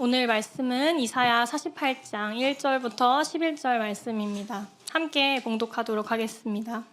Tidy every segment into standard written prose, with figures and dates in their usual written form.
오늘 말씀은 이사야 48장 1절부터 11절 말씀입니다. 함께 봉독하도록 하겠습니다.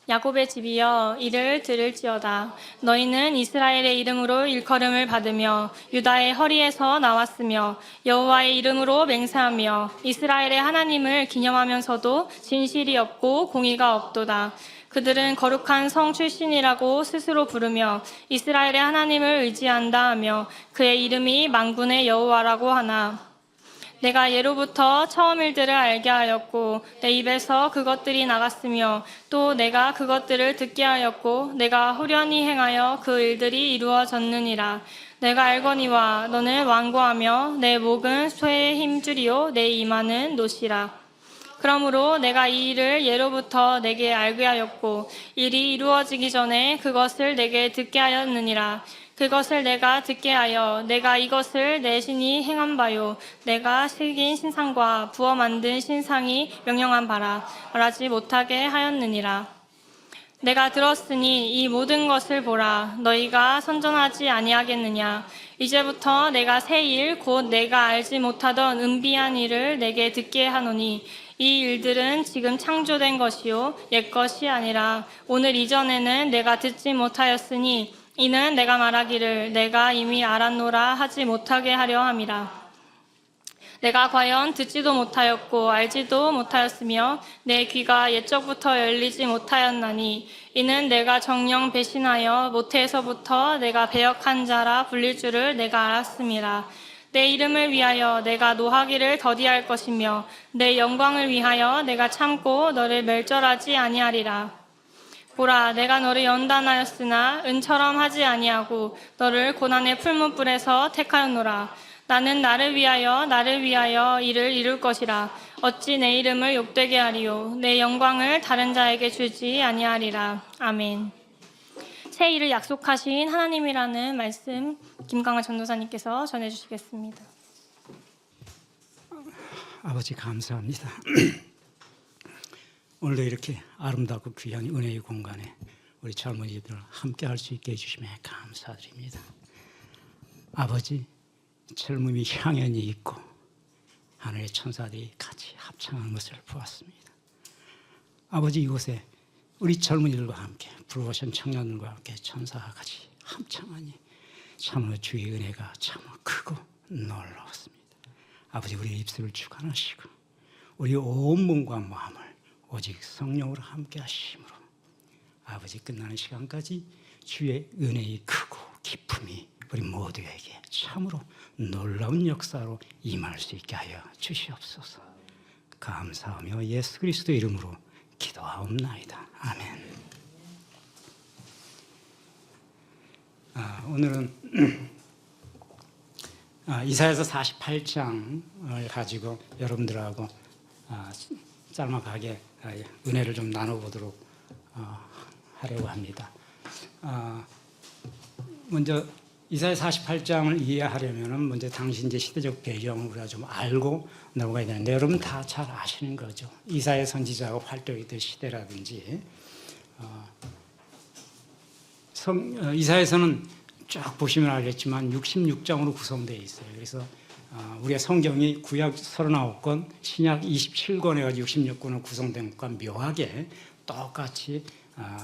야곱의 집이여 이를 들을지어다. 너희는 이스라엘의 이름으로 일컬음을 받으며 유다의 허리에서 나왔으며 여호와의 이름으로 맹세하며 이스라엘의 하나님을 기념하면서도 진실이 없고 공의가 없도다. 그들은 거룩한 성 출신이라고 스스로 부르며 이스라엘의 하나님을 의지한다 하며 그의 이름이 만군의 여호와라고 하나 내가 예로부터 처음 일들을 알게 하였고 내 입에서 그것들이 나갔으며 또 내가 그것들을 듣게 하였고 내가 후련히 행하여 그 일들이 이루어졌느니라. 내가 알거니와 너는 완고하며 내 목은 쇠의 힘줄이요 내 이마는 노시라. 그러므로 내가 이 일을 예로부터 내게 알게 하였고 일이 이루어지기 전에 그것을 내게 듣게 하였느니라. 그것을 내가 듣게 하여 내가 이것을 내 신이 행한 바요 내가 새긴 신상과 부어 만든 신상이 명령한 바라 말하지 못하게 하였느니라. 내가 들었으니 이 모든 것을 보라. 너희가 선전하지 아니하겠느냐. 이제부터 내가 새 일 곧 내가 알지 못하던 은비한 일을 내게 듣게 하노니 이 일들은 지금 창조된 것이요 옛 것이 아니라 오늘 이전에는 내가 듣지 못하였으니 이는 내가 말하기를 내가 이미 알았노라 하지 못하게 하려 함이라. 내가 과연 듣지도 못하였고 알지도 못하였으며 내 귀가 옛적부터 열리지 못하였나니 이는 내가 정녕 배신하여 모태에서부터 내가 배역한 자라 불릴 줄을 내가 알았음이라. 내 이름을 위하여 내가 노하기를 더디할 것이며 내 영광을 위하여 내가 참고 너를 멸절하지 아니하리라. 보라, 내가 너를 연단하였으나 은처럼 하지 아니하고 너를 고난의 풀무불에서 택하였노라. 나는 나를 위하여 이를 이룰 것이라. 어찌 내 이름을 욕되게 하리요 내 영광을 다른 자에게 주지 아니하리라. 아멘. 새 일을 약속하신 하나님이라는 말씀 김강환 전도사님께서 전해주시겠습니다. 아버지 감사합니다. 오늘도 이렇게 아름답고 귀한 은혜의 공간에 우리 젊은이들 함께 할 수 있게 해주시면 감사드립니다. 아버지, 젊음이 향연이 있고 하늘의 천사들이 같이 합창한 것을 보았습니다. 아버지, 이곳에 우리 젊은이들과 함께 부르신 청년들과 함께 천사가 같이 합창하니 참으로 주의 은혜가 참으로 크고 놀라웠습니다. 아버지, 우리의 입술을 주관하시고 우리 온 몸과 마음을 오직 성령으로 함께 하심으로 아버지 끝나는 시간까지 주의 은혜의 크고 기쁨이 우리 모두에게 참으로 놀라운 역사로 임할 수 있게 하여 주시옵소서. 감사하며 예수 그리스도 이름으로 기도하옵나이다. 아멘. 오늘은 이사야서 48장을 가지고 여러분들하고 짤막하게 은혜를 좀 나눠보도록 하려고 합니다. 먼저 이사야 48장을 이해하려면 먼저 당시 이제 시대적 배경을 우리가 좀 알고 넘어가야 되는데 여러분 다 잘 아시는 거죠. 이사야 선지자가 활동했던 시대라든지 이사야서는 쫙 보시면 알겠지만 66장으로 구성되어 있어요. 그래서 우리가 성경이 구약 39권, 신약 27권 해가지고 66권으로 구성된 것과 묘하게 똑같이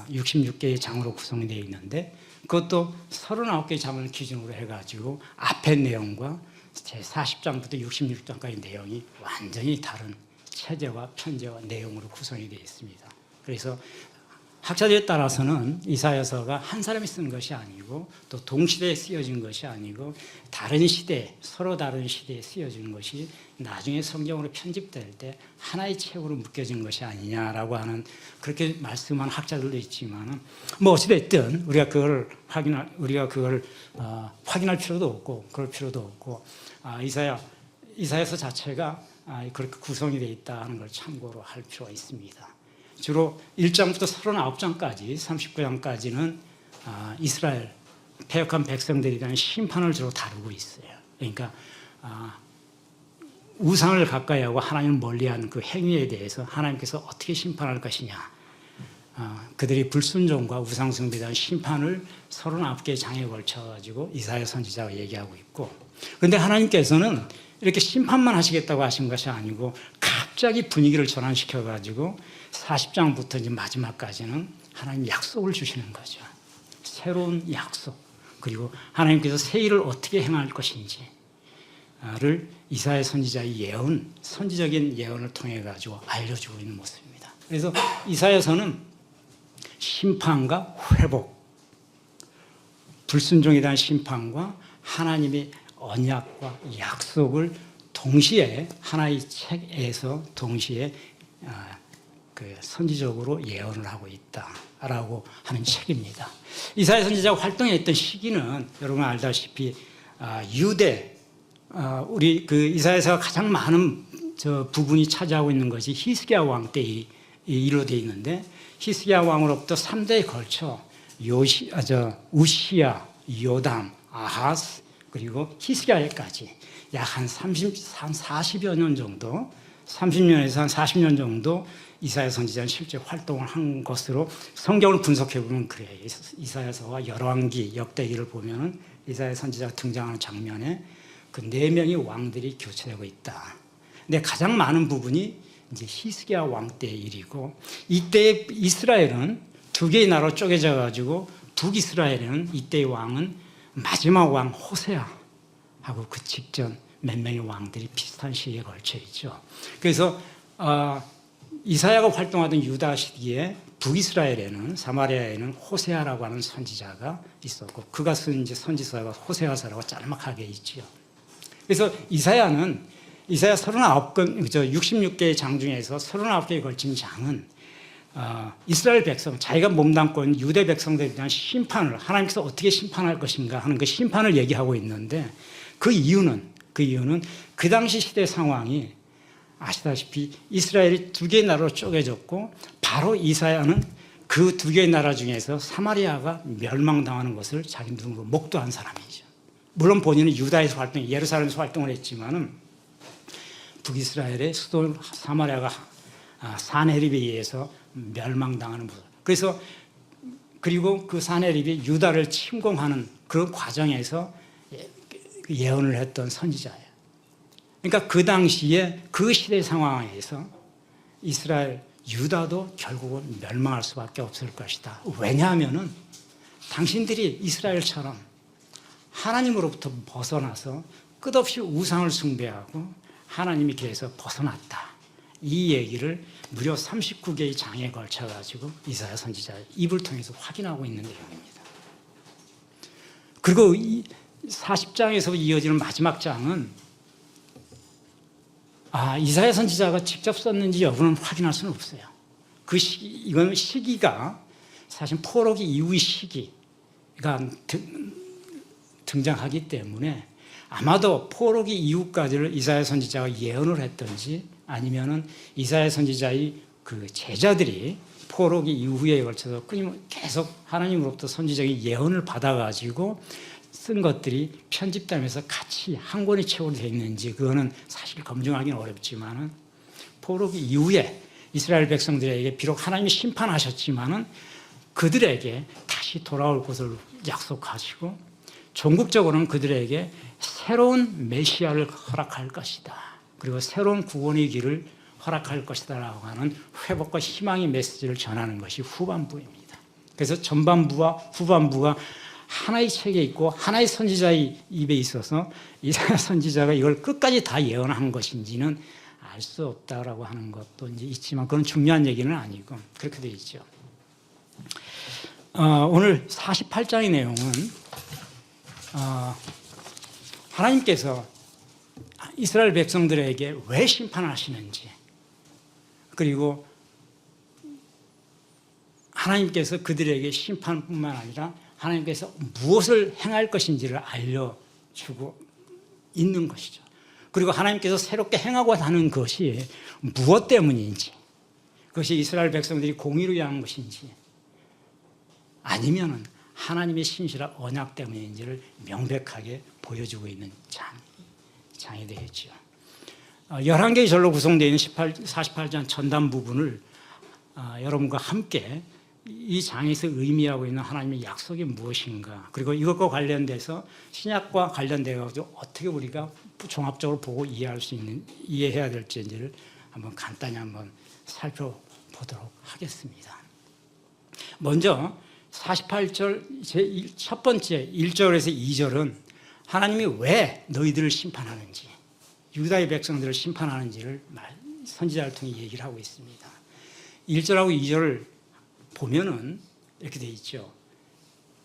66개의 장으로 구성이 되어 있는데 그것도 39개의 장을 기준으로 해가지고 앞의 내용과 제 40장부터 66장까지 내용이 완전히 다른 체제와 편제와 내용으로 구성이 되어 있습니다. 그래서 학자들에 따라서는 이사야서가 한 사람이 쓴 것이 아니고 또 동시대에 쓰여진 것이 아니고 다른 시대, 서로 다른 시대에 쓰여진 것이 나중에 성경으로 편집될 때 하나의 책으로 묶여진 것이 아니냐라고 하는 그렇게 말씀한 학자들도 있지만 뭐 어찌됐든 우리가 그걸 확인할 필요도 없고 그럴 필요도 없고 이사야서 자체가 그렇게 구성이 되어 있다는 걸 참고로 할 필요가 있습니다. 주로 1장부터 39장까지 39장까지는 이스라엘 패역한 백성들에 대한 심판을 주로 다루고 있어요. 그러니까 우상을 가까이 하고 하나님을 멀리한 그 행위에 대해서 하나님께서 어떻게 심판할 것이냐 그들이 불순종과 우상숭배에 대한 심판을 39개의 장에 걸쳐가지고 이사야 선지자가 얘기하고 있고, 그런데 하나님께서는 이렇게 심판만 하시겠다고 하신 것이 아니고 갑자기 분위기를 전환시켜가지고 40장부터 이제 마지막까지는 하나님 약속을 주시는 거죠. 새로운 약속, 그리고 하나님께서 새 일을 어떻게 행할 것인지를 이사야 선지자의 예언, 선지적인 예언을 통해 가지고 알려주고 있는 모습입니다. 그래서 이사야서는 심판과 회복, 불순종에 대한 심판과 하나님의 언약과 약속을 동시에 하나의 책에서 동시에 선지적으로 예언을 하고 있다라고 하는 책입니다. 이사야 선지자가 활동했던 시기는 여러분 알다시피 유대, 우리 이사야서가 가장 많은 부분이 차지하고 있는 것이 히스기야 왕 때 일로 되어 있는데, 히스기야 왕으로부터 3대에 걸쳐 우시야, 요담, 아하스, 그리고 히스기야까지 약 한 40여 년 정도, 30년에서 한 40년 정도 이사야 선지자는 실제 활동을 한 것으로 성경을 분석해 보면 그래요. 이사야서와 열왕기, 역대기를 보면은 이사야 선지자가 등장하는 장면에 그 4명의 왕들이 교체되고 있다. 근데 가장 많은 부분이 이제 히스기야 왕 때의 일이고, 이때 이스라엘은 2개의 나라로 쪼개져 가지고 북이스라엘은 이때의 왕은 마지막 왕 호세아하고 그 직전 몇 명의 왕들이 비슷한 시기에 걸쳐 있죠. 그래서 이사야가 활동하던 유다 시기에 북이스라엘에는, 사마리아에는 호세아라고 하는 선지자가 있었고, 그가 쓴 이제 선지서가 호세아서라고 짤막하게 있지요. 그래서 이사야는 이사야 66개의 장 중에서 39개에 걸친 장은 이스라엘 백성, 자기가 몸담고 있는 유대 백성들에 대한 심판을, 하나님께서 어떻게 심판할 것인가 하는 그 심판을 얘기하고 있는데, 그 이유는 그 당시 시대 상황이 아시다시피 이스라엘이 2개의 나라로 쪼개졌고, 바로 이사야는 그 2개의 나라 중에서 사마리아가 멸망당하는 것을 자기 눈으로 목도한 사람이죠. 물론 본인은 유다에서 예루살렘에서 활동을 했지만은 북이스라엘의 수도 사마리아가 사네립에 의해서 멸망당하는 모습. 그리고 그 사네립이 유다를 침공하는 그런 과정에서 예언을 했던 선지자예요. 그러니까 그 당시에 그 시대 상황에서 이스라엘, 유다도 결국은 멸망할 수밖에 없을 것이다. 왜냐하면은 당신들이 이스라엘처럼 하나님으로부터 벗어나서 끝없이 우상을 숭배하고 하나님의 길에서 벗어났다. 이 얘기를 무려 39개의 장에 걸쳐가지고 이사야 선지자의 입을 통해서 확인하고 있는 내용입니다. 그리고 이 40장에서 이어지는 마지막 장은 이사야 선지자가 직접 썼는지 여부는 확인할 수는 없어요. 이건 시기가 사실 포로기 이후의 시기가 등장하기 때문에 아마도 포로기 이후까지를 이사야 선지자가 예언을 했든지, 아니면은 이사야 선지자의 그 제자들이 포로기 이후에 걸쳐서 계속 하나님으로부터 선지적인 예언을 받아가지고 쓴 것들이 편집되면서 같이 한 권의 책으로 되어 있는지 그거는 사실 검증하기는 어렵지만은, 포로기 이후에 이스라엘 백성들에게 비록 하나님이 심판하셨지만은 그들에게 다시 돌아올 것을 약속하시고, 전국적으로는 그들에게 새로운 메시아를 허락할 것이다. 그리고 새로운 구원의 길을 허락할 것이다 라고 하는 회복과 희망의 메시지를 전하는 것이 후반부입니다. 그래서 전반부와 후반부가 하나의 책에 있고 하나의 선지자의 입에 있어서 이사야 선지자가 이걸 끝까지 다 예언한 것인지는 알 수 없다라고 하는 것도 이제 있지만, 그건 중요한 얘기는 아니고 그렇게 되어 있죠. 오늘 48장의 내용은 하나님께서 이스라엘 백성들에게 왜 심판하시는지, 그리고 하나님께서 그들에게 심판뿐만 아니라 하나님께서 무엇을 행할 것인지를 알려주고 있는 것이죠. 그리고 하나님께서 새롭게 행하고 하는 것이 무엇 때문인지, 그것이 이스라엘 백성들이 공의를 위한 것인지 아니면은 하나님의 신실한 언약 때문인지를 명백하게 보여주고 있는 장이 되겠죠. 11개의 절로 구성되어 있는 48장 전담 부분을 여러분과 함께 이 장에서 의미하고 있는 하나님의 약속이 무엇인가, 그리고 이것과 관련돼서 신약과 관련되어 가지고 어떻게 우리가 종합적으로 보고 이해해야 될지를 한번 간단히 한번 살펴보도록 하겠습니다. 먼저 48절 첫 번째 1절에서 2절은 하나님이 왜 너희들을 심판하는지, 유다의 백성들을 심판하는지를 선지자를 통해 얘기를 하고 있습니다. 1절하고 2절을 보면은 이렇게 돼 있죠.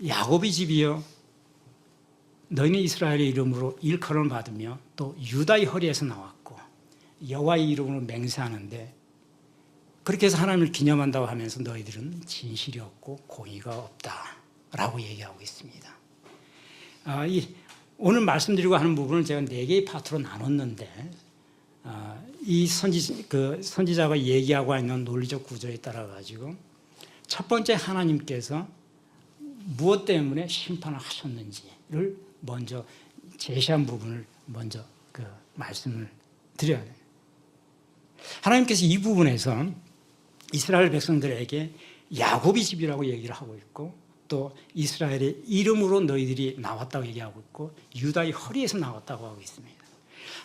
야곱의 집이여, 너희는 이스라엘의 이름으로 일컬음을 받으며 또 유다의 허리에서 나왔고 여호와의 이름으로 맹세하는데, 그렇게 해서 하나님을 기념한다고 하면서 너희들은 진실이 없고 공의가 없다라고 얘기하고 있습니다. 오늘 말씀드리고 하는 부분을 제가 4개의 파트로 나눴는데, 이 선지자가 얘기하고 있는 논리적 구조에 따라 가지고 첫 번째, 하나님께서 무엇 때문에 심판을 하셨는지를 먼저 제시한 부분을 먼저 말씀을 드려야 돼요. 하나님께서 이 부분에서 이스라엘 백성들에게 야곱의 집이라고 얘기를 하고 있고, 또 이스라엘의 이름으로 너희들이 나왔다고 얘기하고 있고, 유다의 허리에서 나왔다고 하고 있습니다.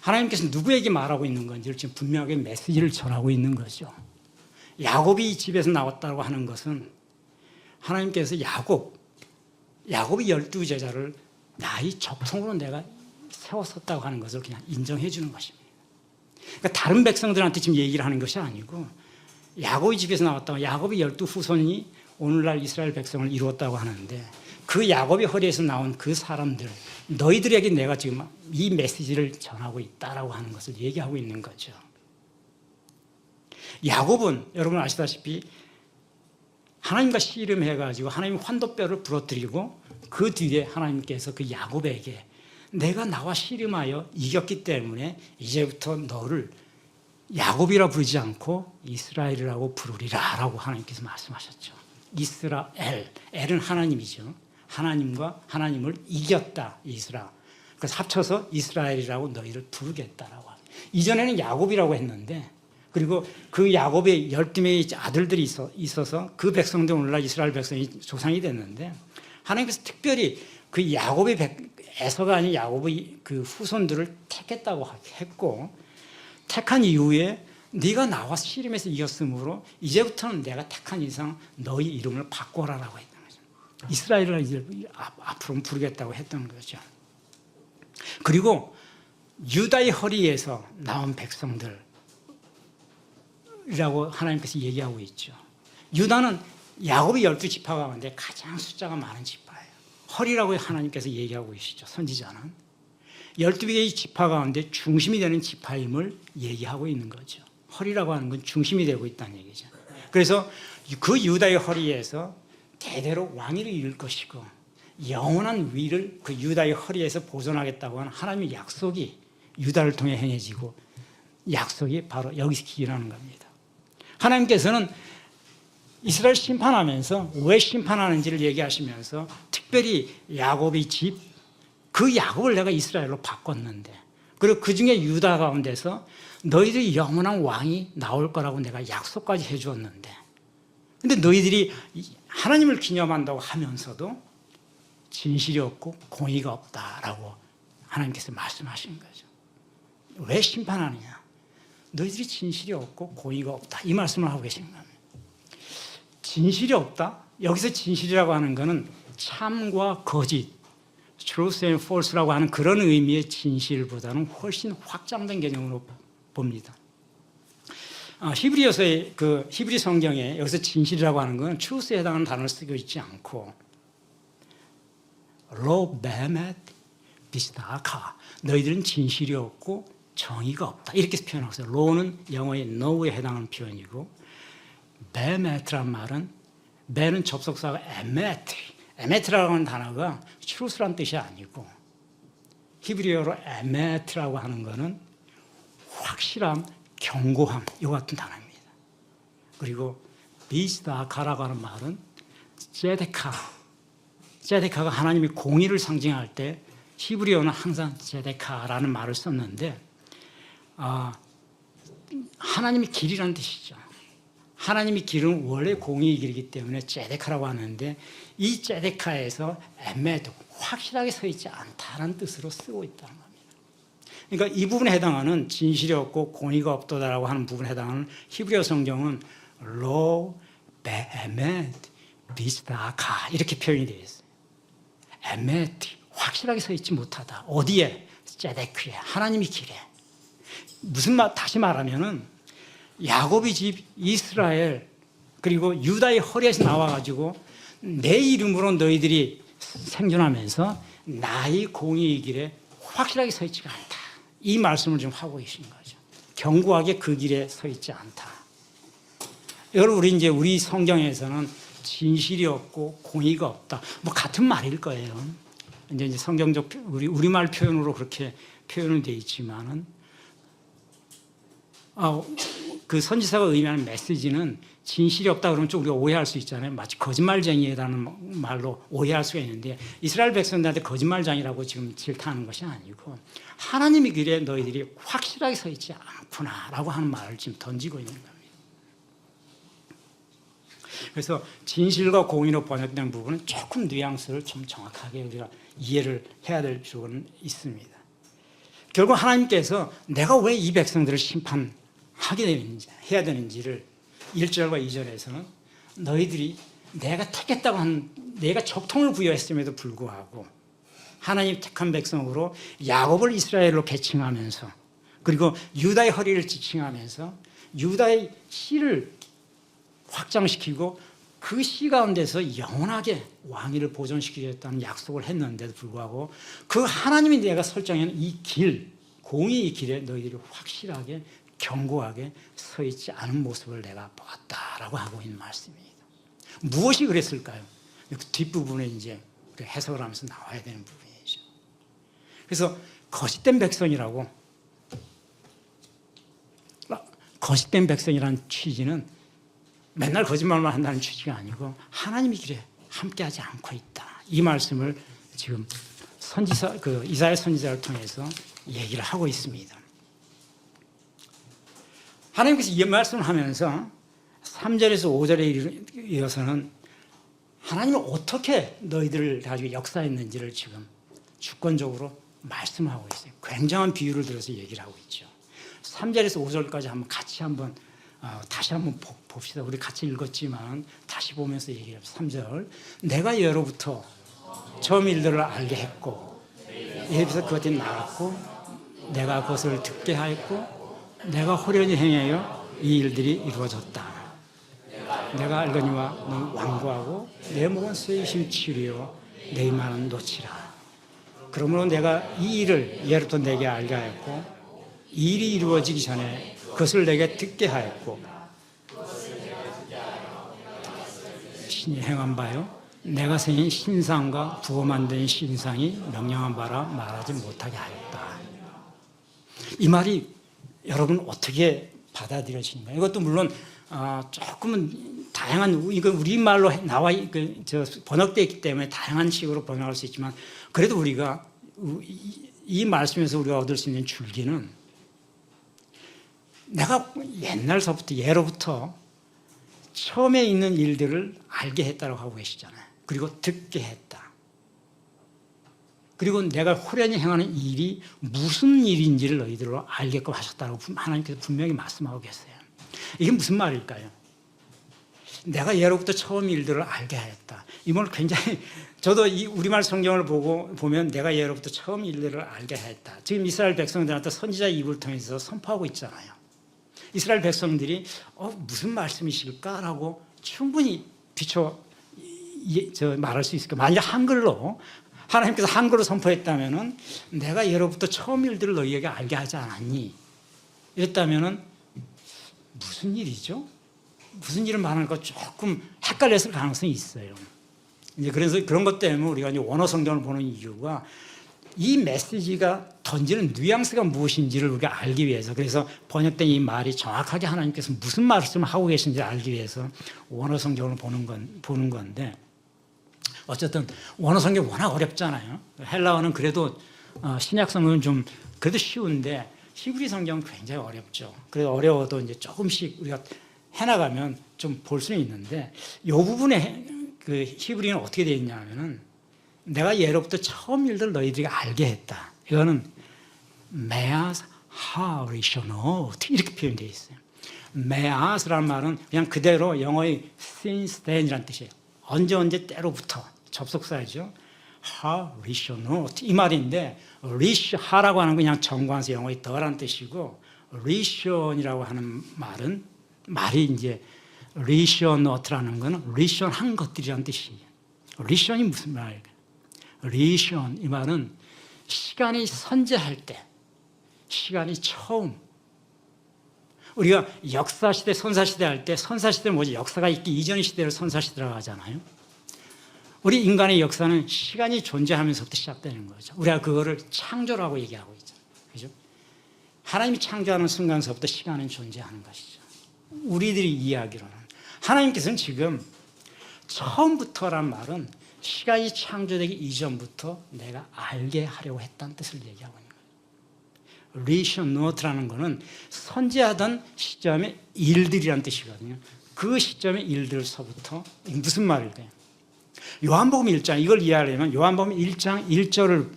하나님께서 누구에게 말하고 있는 건지를 지금 분명하게 메시지를 전하고 있는 거죠. 야곱이 집에서 나왔다고 하는 것은 하나님께서 야곱의 12제자를 나의 적통으로 내가 세웠었다고 하는 것을 그냥 인정해 주는 것입니다. 그러니까 다른 백성들한테 지금 얘기를 하는 것이 아니고, 야곱의 집에서 나왔다고, 야곱의 12후손이 오늘날 이스라엘 백성을 이루었다고 하는데, 그 야곱의 허리에서 나온 그 사람들, 너희들에게 내가 지금 이 메시지를 전하고 있다라고 하는 것을 얘기하고 있는 거죠. 야곱은 여러분 아시다시피 하나님과 씨름해가지고 하나님 환도뼈를 부러뜨리고, 그 뒤에 하나님께서 그 야곱에게 내가 나와 씨름하여 이겼기 때문에 이제부터 너를 야곱이라 부르지 않고 이스라엘이라고 부르리라 라고 하나님께서 말씀하셨죠. 이스라엘, 엘은 하나님이죠. 하나님과 하나님을 이겼다, 이스라. 그래서 합쳐서 이스라엘이라고 너희를 부르겠다라고. 이전에는 야곱이라고 했는데, 그리고 그 야곱의 12명의 아들들이 있어서 그 백성들 오늘날 이스라엘 백성이 조상이 됐는데, 하나님께서 특별히 그 야곱의 에서가 아닌 야곱의 그 후손들을 택했다고 했고, 택한 이후에 네가 나와 씨름해서 이겼으므로 이제부터는 내가 택한 이상 너희 이름을 바꿔라라고 했던 거죠. 이스라엘을 이제 앞으로 부르겠다고 했던 거죠. 그리고 유다의 허리에서 나온 백성들이라고 하나님께서 얘기하고 있죠. 유다는 야곱의 12지파 가운데 가장 숫자가 많은 지파예요. 허리라고 하나님께서 얘기하고 계시죠. 선지자는 12개의 지파 가운데 중심이 되는 지파임을 얘기하고 있는 거죠. 허리라고 하는 건 중심이 되고 있다는 얘기죠. 그래서 그 유다의 허리에서 대대로 왕위를 이룰 것이고, 영원한 위를 그 유다의 허리에서 보존하겠다고 하는 하나님의 약속이 유다를 통해 행해지고, 약속이 바로 여기서 기인하는 겁니다. 하나님께서는 이스라엘 심판하면서 왜 심판하는지를 얘기하시면서 특별히 야곱의 집, 그 야곱을 내가 이스라엘로 바꿨는데, 그리고 그 중에 유다 가운데서 너희들이 영원한 왕이 나올 거라고 내가 약속까지 해주었는데, 근데 너희들이 하나님을 기념한다고 하면서도 진실이 없고 공의가 없다라고 하나님께서 말씀하신 거죠. 왜 심판하느냐? 너희들이 진실이 없고 공의가 없다, 이 말씀을 하고 계신 겁니다. 진실이 없다? 여기서 진실이라고 하는 것은 참과 거짓, truth and false라고 하는 그런 의미의 진실보다는 훨씬 확장된 개념으로 봅니다. 히브리어서의 그 히브리 성경에 여기서 진실이라고 하는 건 truth에 해당하는 단어를 쓰고 있지 않고, 로 베멧 비스다카, 너희들은 진실이 없고 정의가 없다, 이렇게 표현하고 있어요. 로는 영어의 no에 해당하는 표현이고, 베메트란 말은, 베는 접속사가 에메트라고 하는 단어가 truth란 뜻이 아니고, 히브리어로 에메트라고 하는 것은 확실함, 견고함, 이와 같은 단어입니다. 그리고 비스다카라고 하는 말은 제데카가 하나님의 공의를 상징할 때 히브리어는 항상 제데카라는 말을 썼는데, 하나님의 길이라는 뜻이죠. 하나님의 길은 원래 공의의 길이기 때문에 제데카라고 하는데 이 제데카에서 에메도 확실하게 서 있지 않다는 뜻으로 쓰고 있다는 겁니다. 그러니까 이 부분에 해당하는 진실이 없고 공의가 없도다라고 하는 부분에 해당하는 히브리어 성경은 로 베에메트 비스다카 이렇게 표현이 되어 있어요. 에메트 확실하게 서 있지 못하다. 어디에? 제데크에, 하나님의 길에. 무슨 말, 다시 말하면은 야곱의 집 이스라엘 그리고 유다의 허리에서 나와가지고 내 이름으로 너희들이 생존하면서 나의 공의의 길에 확실하게 서 있지가 않다. 이 말씀을 지금 하고 계신 거죠. 견고하게 그 길에 서 있지 않다. 이걸 우리 성경에서는 진실이 없고 공의가 없다. 뭐 같은 말일 거예요. 이제 성경적 우리말 표현으로 그렇게 표현은 되어 있지만은 그 선지자가 의미하는 메시지는 진실이 없다 그러면 좀 우리가 오해할 수 있잖아요. 마치 거짓말쟁이라는 말로 오해할 수가 있는데 이스라엘 백성들한테 거짓말쟁이라고 지금 질타하는 것이 아니고 하나님의 길에 너희들이 확실하게 서 있지 않구나라고 하는 말을 지금 던지고 있는 겁니다. 그래서 진실과 공의로 번역된 부분은 조금 뉘앙스를 좀 정확하게 우리가 이해를 해야 될 필요는 있습니다. 결국 하나님께서 내가 왜 이 백성들을 심판하게 되는지 해야 되는지를 1절과 2절에서는 너희들이 내가 택했다고 한 내가 적통을 부여했음에도 불구하고 하나님 택한 백성으로 야곱을 이스라엘로 계칭하면서 그리고 유다의 허리를 지칭하면서 유다의 씨를 확장시키고 그 씨 가운데서 영원하게 왕위를 보존시키겠다는 약속을 했는데도 불구하고 그 하나님이 내가 설정한 이 길, 공의의 길에 너희들이 확실하게 견고하게 서 있지 않은 모습을 내가 보았다라고 하고 있는 말씀입니다. 무엇이 그랬을까요? 그 뒷부분에 이제 해석을 하면서 나와야 되는 부분이죠. 그래서 거짓된 백성이라는 취지는 맨날 거짓말만 한다는 취지가 아니고 하나님의 길에 함께하지 않고 있다. 이 말씀을 지금 이사야 선지자를 통해서 얘기를 하고 있습니다. 하나님께서 이 말씀을 하면서 3절에서 5절에 이어서는 하나님은 어떻게 너희들을 가지고 역사했는지를 지금 주권적으로 말씀하고 있어요. 굉장한 비유를 들어서 얘기를 하고 있죠. 3절에서 5절까지 다시 한번 봅시다. 우리 같이 읽었지만 다시 보면서 얘기해요. 3절 내가 예로부터 처음 일들을 알게 했고 예비서 그것이 나왔고 내가 그것을 듣게 하였고 내가 호련히 행하여 이 일들이 이루어졌다. 내가 알거니와 너는 완고하고 내 목은 쇠심 치리요 내 이마는 놓치라. 그러므로 내가 이 일을 예로부터 내게 알게 하였고 이 일이 이루어지기 전에 그것을 내게 듣게 하였고 신이 행한 바요 내가 생긴 신상과 부어 만든 신상이 명령한 바라 말하지 못하게 하였다. 이 말이 여러분 어떻게 받아들여지는가요? 이것도 물론 조금은 다양한 이거 우리말로 나와 번역되어 있기 때문에 다양한 식으로 번역할 수 있지만 그래도 우리가 이 말씀에서 우리가 얻을 수 있는 줄기는 내가 옛날서부터 예로부터 처음에 있는 일들을 알게 했다고 하고 계시잖아요. 그리고 듣게 했다. 그리고 내가 호련히 행하는 일이 무슨 일인지를 너희들로 알게끔 하셨다고 하나님께서 분명히 말씀하고 계세요. 이게 무슨 말일까요? 내가 예로부터 처음 일들을 알게 하였다. 이 말 굉장히 저도 이 우리말 성경을 보면 내가 예로부터 처음 일들을 알게 하였다. 지금 이스라엘 백성들한테 선지자 입을 통해서 선포하고 있잖아요. 이스라엘 백성들이 무슨 말씀이실까라고 충분히 말할 수 있을까? 만약 한글로 하나님께서 한글로 선포했다면은 내가 예로부터 처음 일들을 너희에게 알게 하지 않았니? 이랬다면은 무슨 일이죠? 무슨 일을 말하는가 조금 헷갈렸을 가능성이 있어요. 이제 그래서 그런 것 때문에 우리가 이제 원어 성경을 보는 이유가 이 메시지가 던지는 뉘앙스가 무엇인지를 우리가 알기 위해서 그래서 번역된 이 말이 정확하게 하나님께서 무슨 말씀을 하고 계신지 알기 위해서 원어 성경을 보는 건데 어쨌든 원어 성경 워낙 어렵잖아요. 헬라어는 그래도 신약 성경은 좀 그래도 쉬운데 히브리 성경은 굉장히 어렵죠. 그래서 어려워도 이제 조금씩 우리가 해나가면 좀 볼 수는 있는데 이 부분에 그 히브리는 어떻게 되어 있냐면은 내가 예로부터 처음 일들 너희들이 알게 했다. 이거는 메아스 하리쇼노트 이렇게 표현되어 있어요. 메아스라는 말은 그냥 그대로 영어의 since then이라는 뜻이에요. 언제 때로부터 접속사이죠. 하리쇼노트 이 말인데 리쇼하라고 하는 건 그냥 정관사 영어의 더라는 뜻이고 리쇼이라고 하는 말이 이제 리쇼노트라는 거는 리쇼한 것들이라는 뜻이에요. 리쇼이 무슨 말이에요? 리쇼 이 말은 시간이 선재할 때, 시간이 처음. 우리가 역사시대, 선사시대 할 때 선사시대는 뭐지? 역사가 있기 이전의 시대를 선사시대라고 하잖아요. 우리 인간의 역사는 시간이 존재하면서부터 시작되는 거죠. 우리가 그거를 창조라고 얘기하고 있잖아요. 그죠? 하나님이 창조하는 순간서부터 시간은 존재하는 것이죠. 우리들이 이야기로는. 하나님께서는 지금 처음부터란 말은 시간이 창조되기 이전부터 내가 알게 하려고 했다는 뜻을 얘기하고 있는 거예요. 리쇼노트라는 거는 선재하던 시점의 일들이라는 뜻이거든요. 그 시점의 일들서부터 무슨 말일까요? 요한복음 1장 이걸 이해하려면 요한복음 1장 1절을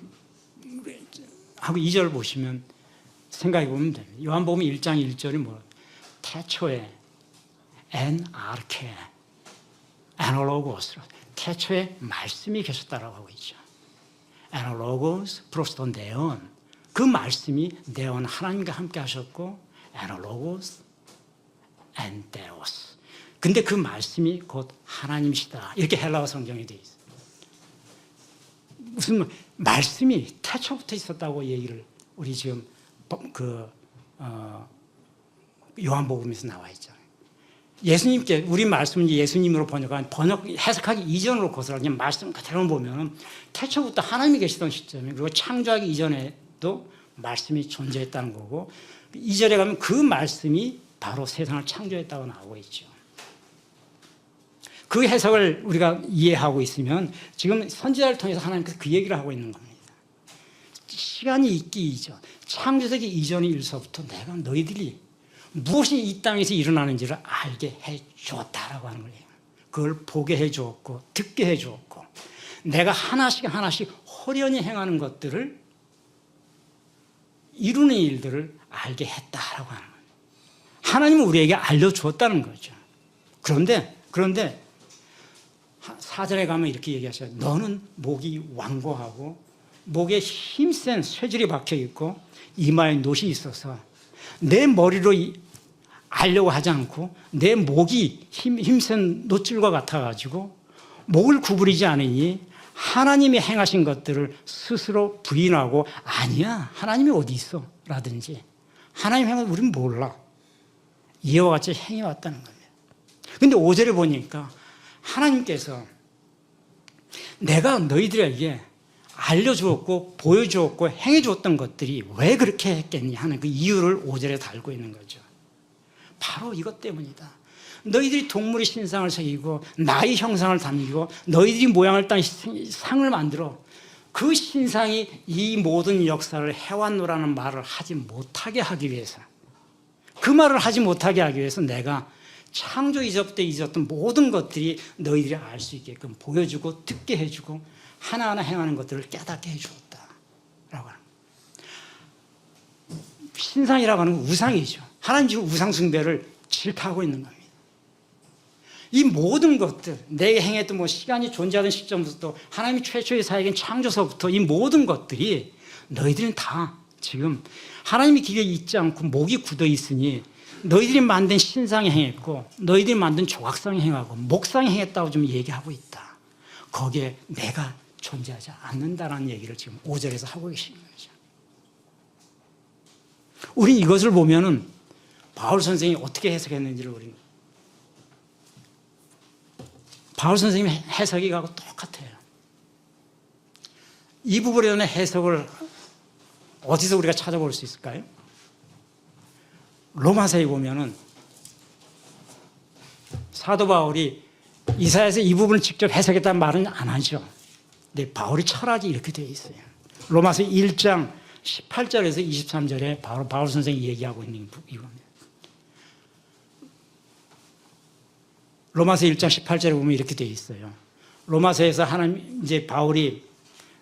하고 2절을 보시면 생각해 보면 됩니다. 요한복음 1장 1절이 뭐예요? 태초에 엔 아르케 에놀로고스 태초에 말씀이 계셨다라고 하고 있죠. 에놀로고스 프로스톤 데온 그 말씀이 데온 하나님과 함께 하셨고 에놀로고스 엔데오스 근데 그 말씀이 곧 하나님이시다 이렇게 헬라어 성경에 되어 있어요. 무슨 말씀이 태초부터 있었다고 얘기를 우리 지금 요한복음에서 나와 있잖아요. 예수님께 우리 말씀은 예수님으로 해석하기 이전으로 고스라 그냥 말씀 그대로 보면 태초부터 하나님이 계시던 시점에 그리고 창조하기 이전에도 말씀이 존재했다는 거고 2절에 가면 그 말씀이 바로 세상을 창조했다고 나오고 있죠. 그 해석을 우리가 이해하고 있으면 지금 선지자를 통해서 하나님께서 그 얘기를 하고 있는 겁니다. 시간이 있기 이전, 창조되기 이전의 일서부터 내가 너희들이 무엇이 이 땅에서 일어나는지를 알게 해주었다라고 하는 거예요. 그걸 보게 해주었고 듣게 해주었고 내가 하나씩 호련히 행하는 것들을 이루는 일들을 알게 했다라고 하는 거예요. 하나님은 우리에게 알려주었다는 거죠. 그런데 4절에 가면 이렇게 얘기하셔요. 너는 목이 완고하고 목에 힘센 쇠줄이 박혀있고 이마에 못이 있어서 내 머리로 알려고 하지 않고 내 목이 힘센 놋줄과 같아가지고 목을 구부리지 않으니 하나님이 행하신 것들을 스스로 부인하고 아니야 하나님이 어디 있어 라든지 하나님 행한 우리는 몰라 이와 같이 행해왔다는 겁니다. 그런데 5절에 보니까 하나님께서 내가 너희들에게 알려주었고 보여주었고 행해주었던 것들이 왜 그렇게 했겠니 하는 그 이유를 5절에 달고 있는 거죠. 바로 이것 때문이다. 너희들이 동물의 신상을 새기고 나의 형상을 담기고 너희들이 모양을 딴 상을 만들어 그 신상이 이 모든 역사를 해왔노라는 말을 하지 못하게 하기 위해서 그 말을 하지 못하게 하기 위해서 내가 창조 이전부터 있었던 모든 것들이 너희들이 알 수 있게끔 보여주고 듣게 해주고 하나하나 행하는 것들을 깨닫게 해주었다라고 하는 거예요. 신상이라고 하는 건 우상이죠. 하나님 지금 우상 숭배를 질타하고 있는 겁니다. 이 모든 것들 내게 행했던 시간이 존재하던 시점부터 하나님이 최초의 사역인 창조서부터 이 모든 것들이 너희들은 다 지금 하나님의 기계에 있지 않고 목이 굳어 있으니 너희들이 만든 신상에 행했고 너희들이 만든 조각상에 행하고 목상에 행했다고 좀 얘기하고 있다. 거기에 내가 존재하지 않는다라는 얘기를 지금 5절에서 하고 계시는 거죠. 우린 이것을 보면은 바울 선생이 어떻게 해석했는지를 우리는 바울 선생님 해석이하고 똑같아요. 이 부분에 대한 해석을 어디서 우리가 찾아볼 수 있을까요? 로마서에 보면은 사도 바울이 이사야에서 이 부분을 직접 해석했다는 말은 안 하죠. 근데 바울의 철학이 이렇게 되어 있어요. 로마서 1장 18절에서 23절에 바울 선생이 얘기하고 있는 이겁니다. 로마서 1장 18절에 보면 이렇게 되어 있어요. 로마서에서 하나님, 이제 바울이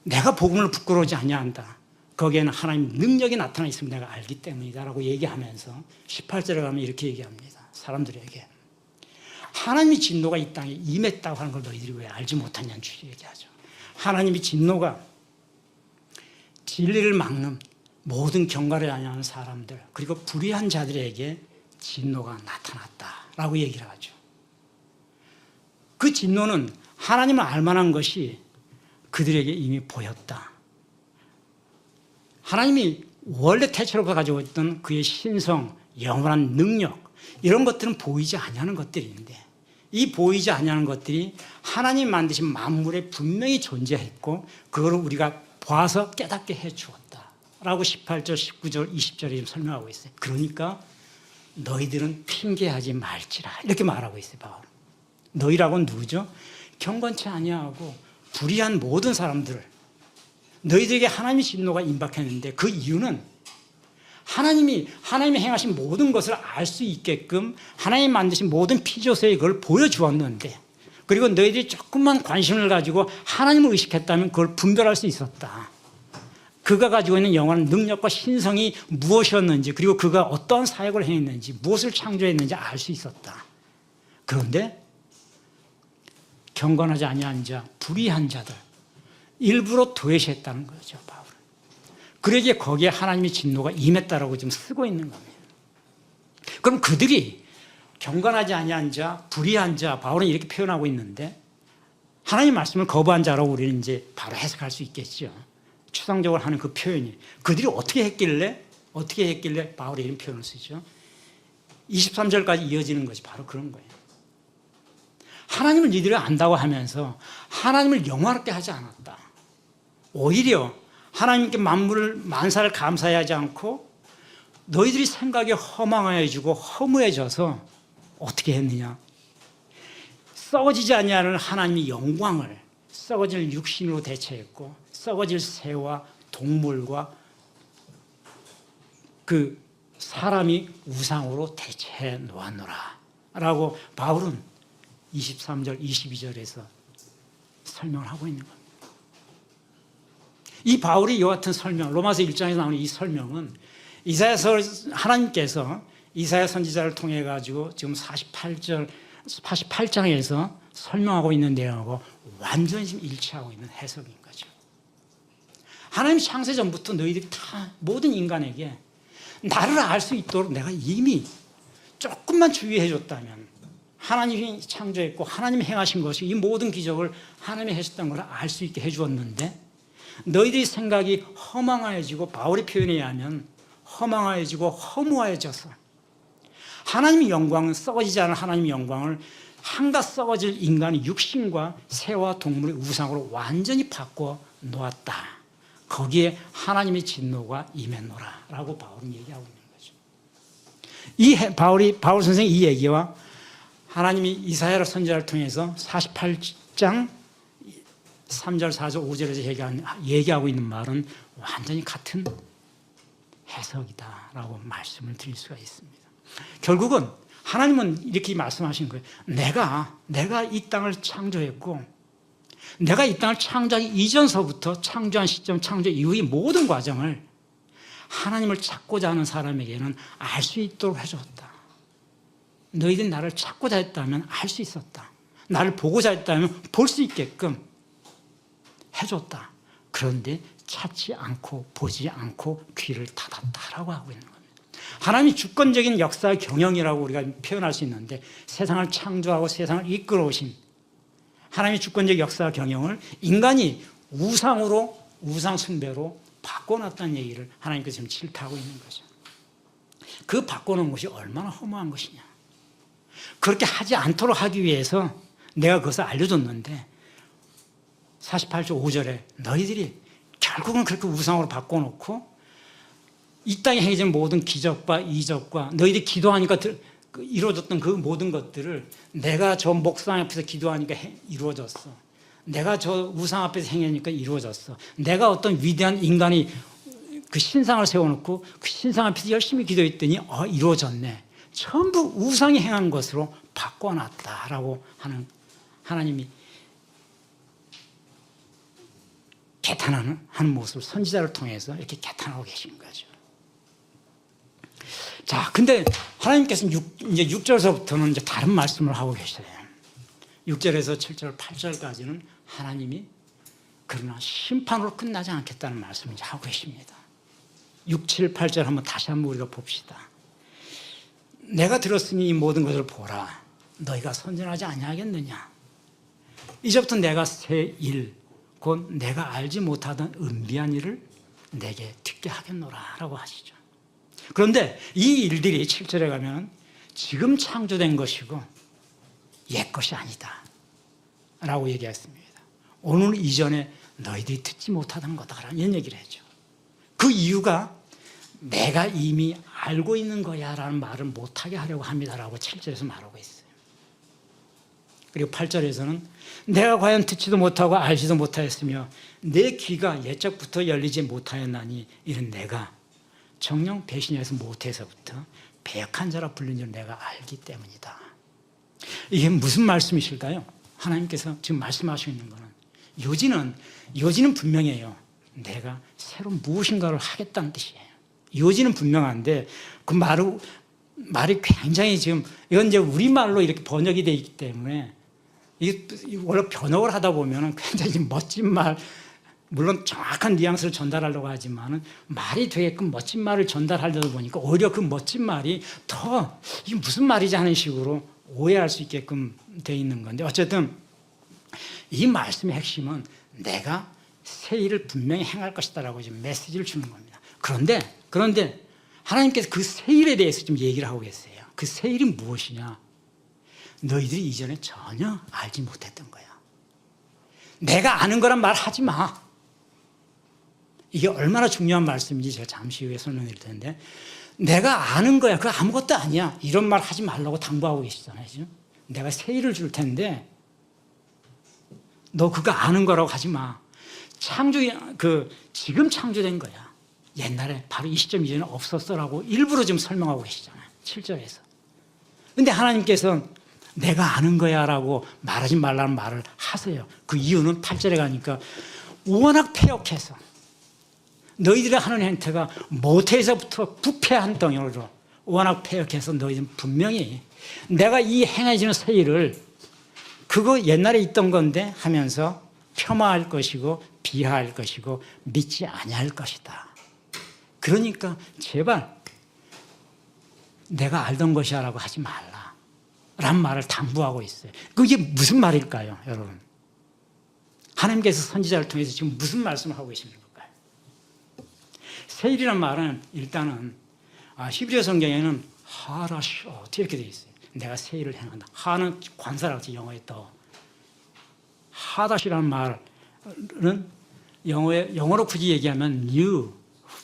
내가 복음을 부끄러워하지 아니한다. 거기에는 하나님 능력이 나타나 있음을 내가 알기 때문이다라고 얘기하면서 18절에 가면 이렇게 얘기합니다. 사람들에게 하나님의 진노가 이 땅에 임했다고 하는 걸 너희들이 왜 알지 못하냐는 주제 얘기하죠. 하나님의 진노가 진리를 막는 모든 경과를 아니하는 사람들 그리고 불의한 자들에게 진노가 나타났다라고 얘기를 하죠. 그 진노는 하나님을 알만한 것이 그들에게 이미 보였다. 하나님이 원래 태초로부터 가지고 있던 그의 신성, 영원한 능력 이런 것들은 보이지 아니하는 것들인데 이 보이지 아니하는 것들이 하나님 만드신 만물에 분명히 존재했고 그걸 우리가 봐서 깨닫게 해주었다라고 18절, 19절, 20절에 설명하고 있어요. 그러니까 너희들은 핑계하지 말지라 이렇게 말하고 있어요. 바울. 너희라고는 누구죠? 경건치 아니하고 불의한 모든 사람들 너희들에게 하나님의 진노가 임박했는데 그 이유는 하나님이 행하신 모든 것을 알 수 있게끔 하나님 만드신 모든 피조세에 그걸 보여주었는데 그리고 너희들이 조금만 관심을 가지고 하나님을 의식했다면 그걸 분별할 수 있었다. 그가 가지고 있는 영원한 능력과 신성이 무엇이었는지 그리고 그가 어떠한 사역을 행했는지 무엇을 창조했는지 알 수 있었다. 그런데 경건하지 아니한 자, 불의한 자들 일부러 도외시했다는 거죠. 바울은. 그러기에 거기에 하나님의 진노가 임했다라고 지금 쓰고 있는 겁니다. 그럼 그들이 경건하지 아니한 자, 불의한 자, 바울은 이렇게 표현하고 있는데 하나님 말씀을 거부한 자라고 우리는 이제 바로 해석할 수 있겠죠. 추상적으로 하는 그 표현이 그들이 어떻게 했길래 바울이 이런 표현을 쓰죠. 23절까지 이어지는 것이 바로 그런 거예요. 하나님을 니들이 안다고 하면서 하나님을 영화롭게 하지 않았다. 오히려 하나님께 만사를 감사해야 하지 않고 너희들이 생각이 허망해지고 허무해져서 어떻게 했느냐. 썩어지지 아니하는 하나님의 영광을 썩어질 육신으로 대체했고 썩어질 새와 동물과 그 사람이 우상으로 대체해 놓았노라 라고 바울은 23절, 22절에서 설명을 하고 있는 겁니다. 이 바울이 이와 같은 설명, 로마서 1장에서 나오는 이 설명은 하나님께서 이사야 선지자를 통해 가지고 지금 48장에서 설명하고 있는 내용하고 완전히 지금 일치하고 있는 해석인 거죠. 하나님 창세 전부터 너희들이 다 모든 인간에게 나를 알 수 있도록 내가 이미 조금만 주의해 줬다면 하나님이 창조했고 하나님이 행하신 것이 이 모든 기적을 하나님이 하셨다는 걸 알 수 있게 해주었는데 너희들의 생각이 허망해지고 바울의 표현에 의하면 허망해지고 허무해져서 하나님의 영광은 썩어지지 않은 하나님의 영광을 한갓 썩어질 인간의 육신과 새와 동물의 우상으로 완전히 바꿔 놓았다. 거기에 하나님의 진노가 임했노라 라고 바울은 얘기하고 있는 거죠. 바울 선생이 이 얘기와 하나님이 이사야 선지자를 통해서 48장 3절, 4절, 5절에서 얘기하고 있는 말은 완전히 같은 해석이다라고 말씀을 드릴 수가 있습니다. 결국은 하나님은 이렇게 말씀하신 거예요. 내가 이 땅을 창조했고 내가 이 땅을 창조하기 이전서부터 창조한 시점, 창조 이후의 모든 과정을 하나님을 찾고자 하는 사람에게는 알 수 있도록 해줬다. 너희들이 나를 찾고자 했다면 알 수 있었다. 나를 보고자 했다면 볼 수 있게끔 해줬다. 그런데 찾지 않고 보지 않고 귀를 닫았다라고 하고 있는 겁니다. 하나님이 주권적인 역사 경영이라고 우리가 표현할 수 있는데 세상을 창조하고 세상을 이끌어오신 하나님의 주권적 역사 경영을 인간이 우상으로 우상 숭배로 바꿔놨다는 얘기를 하나님께서 지금 질타하고 있는 거죠. 그 바꿔놓은 것이 얼마나 허무한 것이냐. 그렇게 하지 않도록 하기 위해서 내가 그것을 알려줬는데 48절 5절에 너희들이 결국은 그렇게 우상으로 바꿔놓고 이 땅에 행해진 모든 기적과 이적과 너희들이 기도하니까 이루어졌던 그 모든 것들을 내가 저 목상 앞에서 기도하니까 이루어졌어. 내가 저 우상 앞에서 행하니까 이루어졌어. 내가 어떤 위대한 인간이 그 신상을 세워놓고 그 신상 앞에서 열심히 기도했더니 이루어졌네. 전부 우상이 행한 것으로 바꿔놨다라고 하는 하나님이 개탄하는 모습을 선지자를 통해서 이렇게 개탄하고 계신 거죠. 자, 근데 하나님께서는 이제 6절서부터는 이제 다른 말씀을 하고 계셔요. 6절에서 7절, 8절까지는 하나님이 그러나 심판으로 끝나지 않겠다는 말씀을 이제 하고 계십니다. 6, 7, 8절 한번 다시 한번 우리가 봅시다. 내가 들었으니 이 모든 것을 보라. 너희가 선전하지 아니하겠느냐. 이제부터 내가 새 일, 곧 내가 알지 못하던 은비한 일을 내게 듣게 하겠노라 라고 하시죠. 그런데 이 일들이 7절에 가면 지금 창조된 것이고 옛 것이 아니다 라고 얘기했습니다. 오늘 이전에 너희들이 듣지 못하던 거다 이런 얘기를 했죠. 그 이유가 내가 이미 알고 있는 거야 라는 말을 못하게 하려고 합니다라고 7절에서 말하고 있어요. 그리고 8절에서는 내가 과연 듣지도 못하고 알지도 못하였으며 내 귀가 옛적부터 열리지 못하였나니 이는 내가 정녕 배신해서 못해서부터 배역한 자라 불린 줄 내가 알기 때문이다. 이게 무슨 말씀이실까요? 하나님께서 지금 말씀하시고 있는 거는 요지는 분명해요. 내가 새로 무엇인가를 하겠다는 뜻이에요. 요지는 분명한데 그 말이 굉장히 지금 이건 이제 우리말로 이렇게 번역이 되어 있기 때문에 이게 원래 번역을 하다 보면 굉장히 멋진 말, 물론 정확한 뉘앙스를 전달하려고 하지만은 말이 되게끔 멋진 말을 전달하려다 보니까 오히려 그 멋진 말이 더 이게 무슨 말이지 하는 식으로 오해할 수 있게끔 되어 있는 건데 어쨌든 이 말씀의 핵심은 내가 새 일을 분명히 행할 것이다라고 지금 메시지를 주는 겁니다. 그런데 하나님께서 그 새 일에 대해서 좀 얘기를 하고 계세요. 그 새 일이 무엇이냐? 너희들이 이전에 전혀 알지 못했던 거야. 내가 아는 거란 말 하지 마. 이게 얼마나 중요한 말씀인지 제가 잠시 후에 설명드릴 텐데 내가 아는 거야. 그거 아무것도 아니야. 이런 말 하지 말라고 당부하고 계시잖아요. 지금? 내가 새 일을 줄 텐데 너 그거 아는 거라고 하지 마. 지금 창조된 거야. 옛날에 바로 이 시점 이전에 없었어라고 일부러 지금 설명하고 계시잖아요. 7절에서. 근데 하나님께서 내가 아는 거야 라고 말하지 말라는 말을 하세요. 그 이유는 8절에 가니까 워낙 패역해서 너희들이 하는 행태가 모태에서부터 부패한 덩어리로 워낙 패역해서 너희들은 분명히 내가 이 행해지는 새 일을 그거 옛날에 있던 건데 하면서 폄하할 것이고 비하할 것이고 믿지 아니할 것이다. 그러니까 제발 내가 알던 것이야 라고 하지 말라 라는 말을 당부하고 있어요. 그게 무슨 말일까요, 여러분? 하나님께서 선지자를 통해서 지금 무슨 말씀을 하고 계시는 걸까요? 새 일이란 말은 일단은 히브리어 성경에는 하라쇼 이렇게 되어 있어요. 내가 새 일을 행한다. 하는 관사라고 영어에 더 하다시라는 말은 영어로 굳이 얘기하면 new,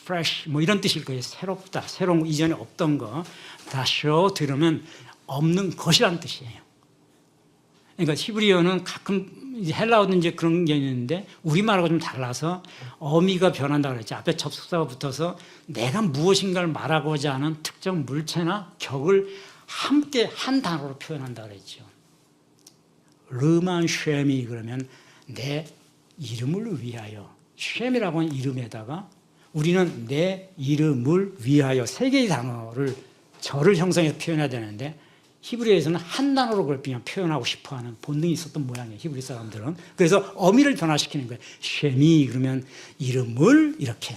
fresh 뭐 이런 뜻일 거예요. 새롭다, 새로운 거, 이전에 없던 거. 다 show 들으면 없는 것이라는 뜻이에요. 그러니까 히브리어는 가끔 헬라어도 이제 그런 게 있는데 우리말하고 좀 달라서 어미가 변한다고 그랬죠. 앞에 접속사가 붙어서 내가 무엇인가를 말하고자 하는 특정 물체나 격을 함께 한 단어로 표현한다고 그랬죠. 르만 쉐미 그러면 내 이름을 위하여. 쉐미라고 하는 이름에다가 우리는 내 이름을 위하여 세 개의 단어를 절을 형성해서 표현해야 되는데 히브리어에서는 한 단어로 그걸 그냥 표현하고 싶어하는 본능이 있었던 모양이에요. 히브리 사람들은. 그래서 어미를 변화시키는 거예요. 쉐미 그러면 이름을 이렇게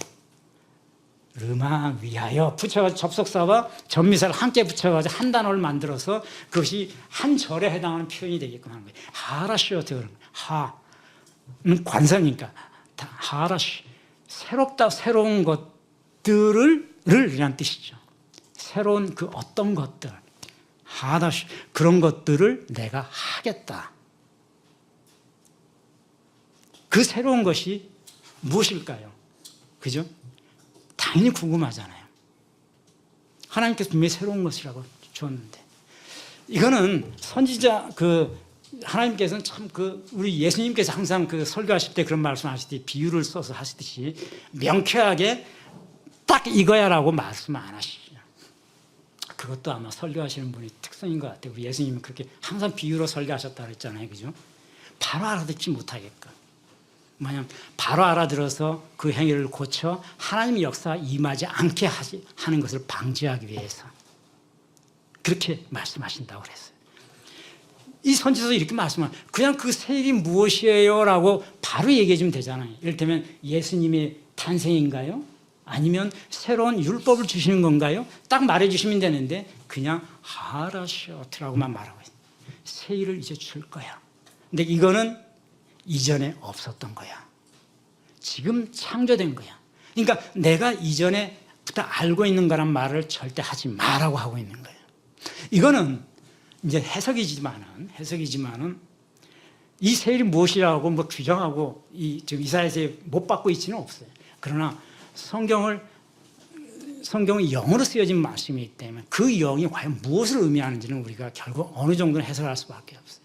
르마 위하여 붙여가지고 접속사와 전미사를 함께 붙여가지고 한 단어를 만들어서 그것이 한 절에 해당하는 표현이 되게끔 하는 거예요. 하라시 어떻게 그런 거예요? 하는 관사니까 하라시 새롭다 새로운 것들을 이란 뜻이죠. 새로운 그 어떤 것들 하다시 그런 것들을 내가 하겠다. 그 새로운 것이 무엇일까요? 그죠? 당연히 궁금하잖아요. 하나님께서 분명히 새로운 것이라고 주었는데 이거는 선지자 하나님께서는 참 우리 예수님께서 항상 설교하실 때 그런 말씀하실 때 비유를 써서 하시듯이 명쾌하게 딱 이거야라고 말씀 안 하시죠. 그것도 아마 설교하시는 분의 특성인 것 같아요. 우리 예수님은 그렇게 항상 비유로 설교하셨다 그랬잖아요. 그죠? 바로 알아듣지 못하게끔. 만약 바로 알아들어서 그 행위를 고쳐 하나님의 역사가 임하지 않게 하는 것을 방지하기 위해서 그렇게 말씀하신다고 그랬어요. 이 선지서도 이렇게 말씀하면 그냥 그 세일이 무엇이에요? 라고 바로 얘기해 주면 되잖아요. 이를테면 예수님의 탄생인가요? 아니면 새로운 율법을 주시는 건가요? 딱 말해 주시면 되는데 그냥 하라시오트라고만 말하고 있어요. 세일을 이제 줄 거야. 근데 이거는 이전에 없었던 거야. 지금 창조된 거야. 그러니까 내가 이전에부터 알고 있는 거란 말을 절대 하지 마라고 하고 있는 거예요. 이거는 이제 해석이지만은 이 세일이 무엇이라고 뭐 규정하고 지금 이사야에서 못 받고 있지는 없어요. 그러나 성경이 영어로 쓰여진 말씀이기 때문에 그 영이 과연 무엇을 의미하는지는 우리가 결국 어느 정도는 해석할 수밖에 없어요.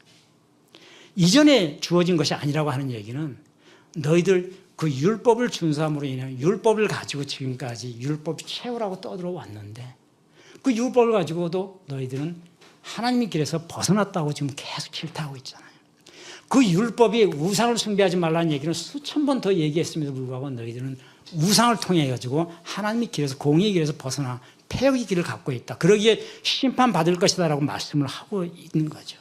이전에 주어진 것이 아니라고 하는 얘기는 너희들 그 율법을 준수함으로 인해 율법을 가지고 지금까지 율법 채우라고 떠들어 왔는데 그 율법을 가지고도 너희들은 하나님의 길에서 벗어났다고 지금 계속 질타하고 있잖아요. 그 율법이 우상을 숭배하지 말라는 얘기는 수천 번 더 얘기했음에도 불구하고 너희들은 우상을 통해 가지고 하나님의 길에서 공의의 길에서 벗어나 폐역의 길을 갖고 있다. 그러기에 심판받을 것이다라고 말씀을 하고 있는 거죠.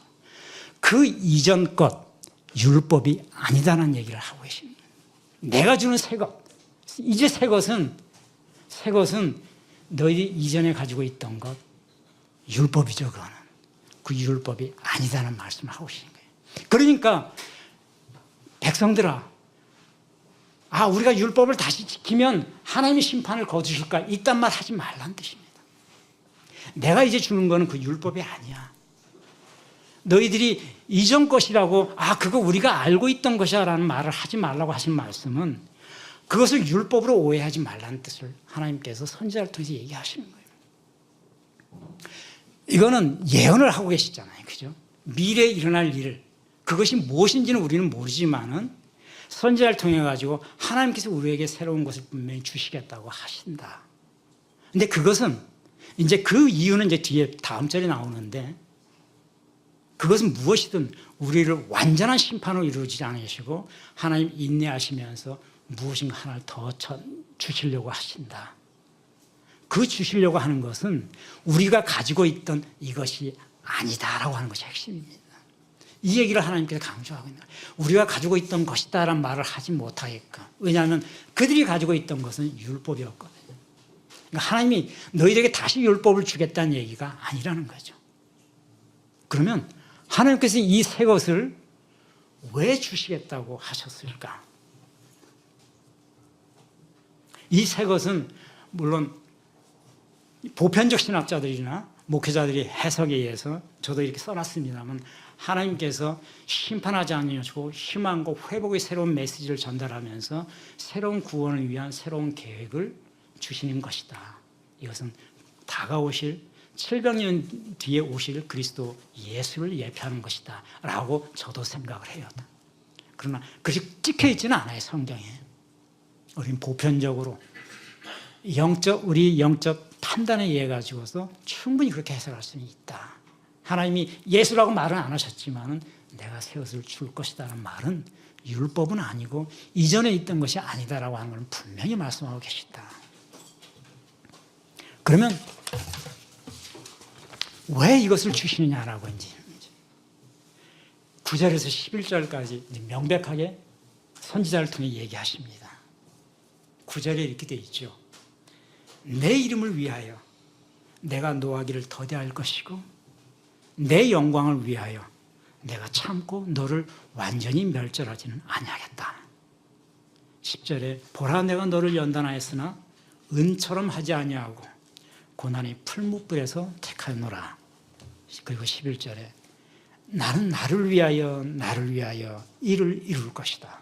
그 이전 것 율법이 아니다라는 얘기를 하고 계십니다. 내가 주는 새 것, 이제 새 것은 너희들이 이전에 가지고 있던 것 율법이죠. 그거는 그 율법이 아니다라는 말씀을 하고 계신 거예요. 그러니까 백성들아, 우리가 율법을 다시 지키면 하나님의 심판을 거두실까? 이딴 말 하지 말라는 뜻입니다. 내가 이제 주는 거는 그 율법이 아니야. 너희들이 이전 것이라고 그거 우리가 알고 있던 것이야 라는 말을 하지 말라고 하신 말씀은 그것을 율법으로 오해하지 말라는 뜻을 하나님께서 선지자를 통해서 얘기하시는 거예요. 이거는 예언을 하고 계시잖아요. 그죠? 미래에 일어날 일, 그것이 무엇인지는 우리는 모르지만은 선지자를 통해 가지고 하나님께서 우리에게 새로운 것을 분명히 주시겠다고 하신다. 근데 그것은 이제 그 이유는 이제 뒤에 다음 절에 나오는데 그것은 무엇이든 우리를 완전한 심판으로 이루어지지 않으시고 하나님 인내하시면서 무엇인가 하나를 더 주시려고 하신다. 그 주시려고 하는 것은 우리가 가지고 있던 이것이 아니다라고 하는 것이 핵심입니다. 이 얘기를 하나님께서 강조하고 있는 거예요. 우리가 가지고 있던 것이다라는 말을 하지 못하게끔. 왜냐하면 그들이 가지고 있던 것은 율법이었거든요. 그러니까 하나님이 너희에게 다시 율법을 주겠다는 얘기가 아니라는 거죠. 그러면 하나님께서 이 새 것을 왜 주시겠다고 하셨을까? 이 새 것은 물론 보편적 신학자들이나 목회자들이 해석에 의해서 저도 이렇게 써놨습니다만 하나님께서 심판하지 않으시고 희망과 회복의 새로운 메시지를 전달하면서 새로운 구원을 위한 새로운 계획을 주시는 것이다. 이것은 다가오실 700년 뒤에 오실 그리스도 예수를 예표하는 것이다 라고 저도 생각을 해요. 그러나 그것이 찍혀 있지는 않아요. 성경에. 우리는 보편적으로 우리 영적 판단에 의해 가지고서 충분히 그렇게 해석할 수는 있다. 하나님이 예수라고 말은 안 하셨지만은 내가 새 것을 줄 것이다라는 말은 율법은 아니고 이전에 있던 것이 아니다라고 하는 걸 분명히 말씀하고 계시다. 그러면 왜 이것을 주시느냐라고 이제 9절에서 11절까지 명백하게 선지자를 통해 얘기하십니다. 9절에 이렇게 되어 있죠. 내 이름을 위하여 내가 노하기를 더디할 것이고 내 영광을 위하여 내가 참고 너를 완전히 멸절하지는 아니하겠다. 10절에 보라 내가 너를 연단하였으나 은처럼 하지 아니하고 고난의 풀무불에서 택하노라. 그리고 11절에 나는 나를 위하여 이를 이룰 것이다.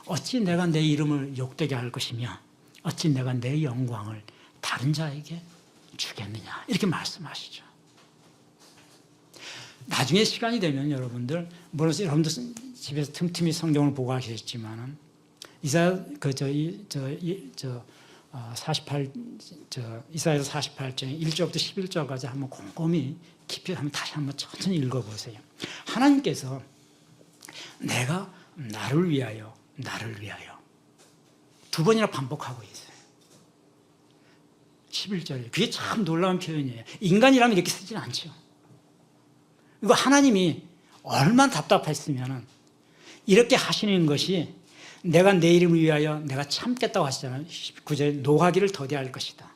어찌 내가 내 이름을 욕되게 할 것이며 어찌 내가 내 영광을 다른 자에게 주겠느냐 이렇게 말씀하시죠. 나중에 시간이 되면 여러분들 물론 여러분들 집에서 틈틈이 성경을 보고 하시겠지만은 이사야서 48장 1절부터 11절까지 한번 곰곰이 깊이 한번 다시 한번 천천히 읽어보세요. 하나님께서 내가 나를 위하여 두 번이나 반복하고 있어요. 11절에. 그게 참 놀라운 표현이에요. 인간이라면 이렇게 쓰지는 않죠. 이거 하나님이 얼마나 답답했으면 이렇게 하시는 것이 내가 내 이름을 위하여 내가 참겠다고 하시잖아요. 19절에 노하기를 더디할 것이다.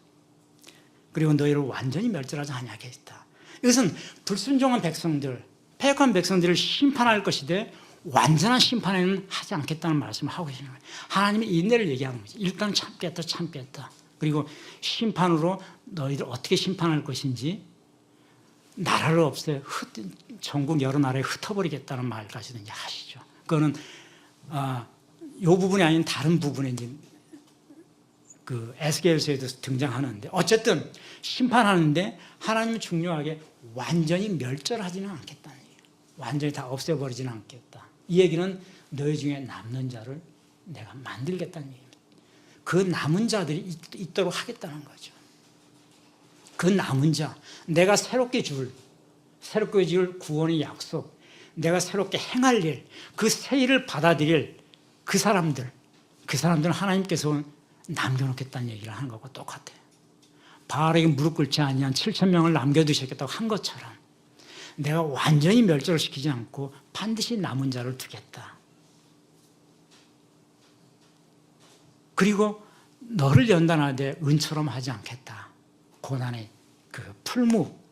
그리고 너희를 완전히 멸절하지 아니하겠다. 이것은 불순종한 백성들, 패역한 백성들을 심판할 것이되 완전한 심판에는 하지 않겠다는 말씀을 하고 계시는 거예요. 하나님이 인내를 얘기하는 거죠. 일단 참겠다. 그리고 심판으로 너희들 어떻게 심판할 것인지 나라를 없애 전국 여러 나라에 흩어버리겠다는 말까지도 이제 하시죠. 그거는 이 부분이 아닌 다른 부분에 이제 그 에스겔서에도 등장하는데 어쨌든 심판하는데 하나님은 중요하게 완전히 멸절하지는 않겠다는 얘기예요. 완전히 다 없애버리지는 않겠다. 이 얘기는 너희 중에 남는 자를 내가 만들겠다는 얘기입니다. 그 남은 자들이 있도록 하겠다는 거죠. 그 남은 자, 내가 새롭게 줄 구원의 약속, 내가 새롭게 행할 일, 그 새 일을 받아들일 그 사람들은 하나님께서 남겨놓겠다는 얘기를 하는 것과 똑같아요. 바알에게 무릎 꿇지 아니한 7,000명을 남겨두셨겠다고 한 것처럼 내가 완전히 멸절을 시키지 않고 반드시 남은 자를 두겠다. 그리고 너를 연단하되 은처럼 하지 않겠다. 고난의 그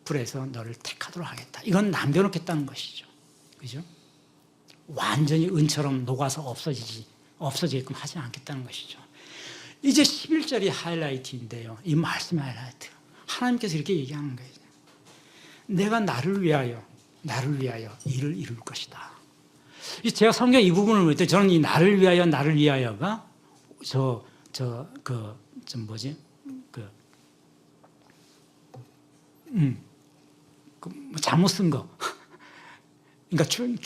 불에서 너를 택하도록 하겠다. 이건 남겨놓겠다는 것이죠. 그죠? 완전히 은처럼 녹아서 없어지게끔 하지 않겠다는 것이죠. 이제 11절이 하이라이트인데요. 이 말씀의 하이라이트. 하나님께서 이렇게 얘기하는 거예요. 내가 나를 위하여 일을 이룰 것이다. 제가 성경 이 부분을 볼 때 저는 이 나를 위하여가 잘못 쓴 거. 그러니까 좀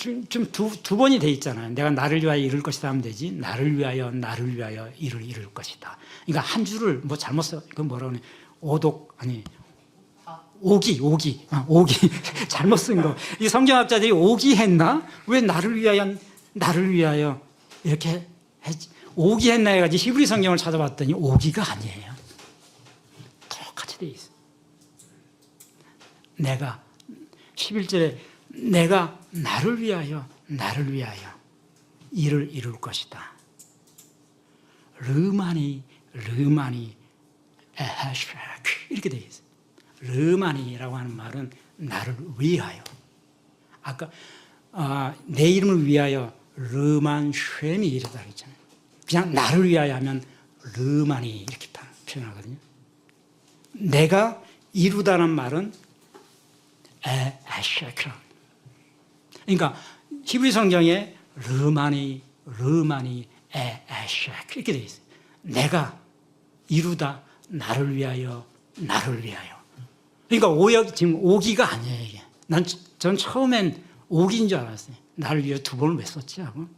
두 번이 돼 있잖아요. 내가 나를 위하여 이룰 것이다 하면 되지. 나를 위하여 일을 이룰 것이다. 그러니까 한 줄을 뭐 잘못 써. 이거 뭐라 그러네. 오기. 잘못 쓴 거. 이 성경학자들이 오기했나? 왜 나를 위하여 이렇게 했지? 오기했나 해가지고 히브리 성경을 찾아봤더니 오기가 아니에요. 똑같이 돼 있어. 내가 11절에 내가 나를 위하여 일을 이룰 것이다. 르마니 에하슈크 이렇게 되어 있어요. 르마니라고 하는 말은 나를 위하여. 아까 내 이름을 위하여 르만 쉐미 이러다 했잖아요. 그냥 나를 위하여 하면 르마니 이렇게 표현하거든요. 내가 이루다는 말은 에하슈크. 그러니까 히브리 성경에 르마니 에하슈크 이렇게 되어 있어요. 내가 이루다 나를 위하여. 그러니까 지금 오기가 아니에요, 이게. 전 처음엔 오기인 줄 알았어요. 나를 위해 두 번을 왜 썼지 하고.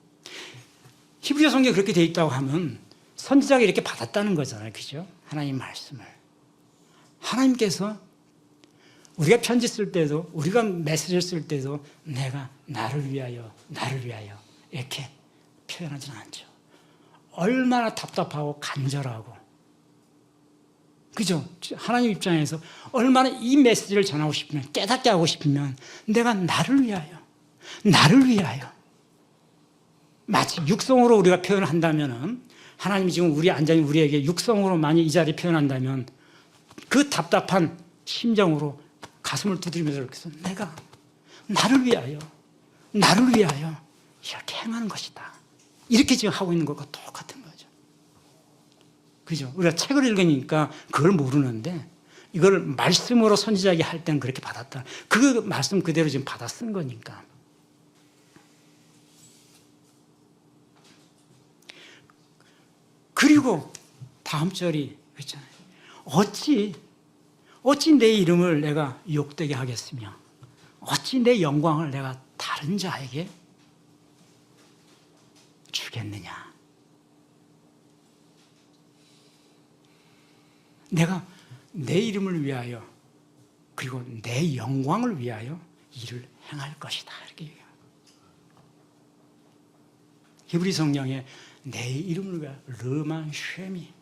히브리 성경에 그렇게 되어 있다고 하면 선지자가 이렇게 받았다는 거잖아요. 그죠? 하나님 말씀을. 하나님께서 우리가 편지 쓸 때도, 우리가 메시지를 쓸 때도 내가 나를 위하여 이렇게 표현하지는 않죠. 얼마나 답답하고 간절하고, 그죠? 하나님 입장에서 얼마나 이 메시지를 전하고 싶으면, 깨닫게 하고 싶으면 내가 나를 위하여. 마치 육성으로 우리가 표현을 한다면, 하나님이 지금 우리에게 육성으로 만약 이 자리에 표현한다면 그 답답한 심정으로 가슴을 두드리면서 이렇게 해서 내가 나를 위하여 이렇게 행하는 것이다. 이렇게 지금 하고 있는 것과 똑같은 거죠. 그죠? 우리가 책을 읽으니까 그걸 모르는데 이걸 말씀으로 선지자에게 할 때는 그렇게 받았다. 그 말씀 그대로 지금 받아 쓴 거니까. 그리고 다음 절이 그렇잖아요. 어찌 내 이름을 내가 욕되게 하겠으며 어찌 내 영광을 내가 다른 자에게 주겠느냐. 내가 내 이름을 위하여 그리고 내 영광을 위하여 일을 행할 것이다. 이렇게 얘기해요. 히브리 성경에 내 이름을 위하여 르만 쉐미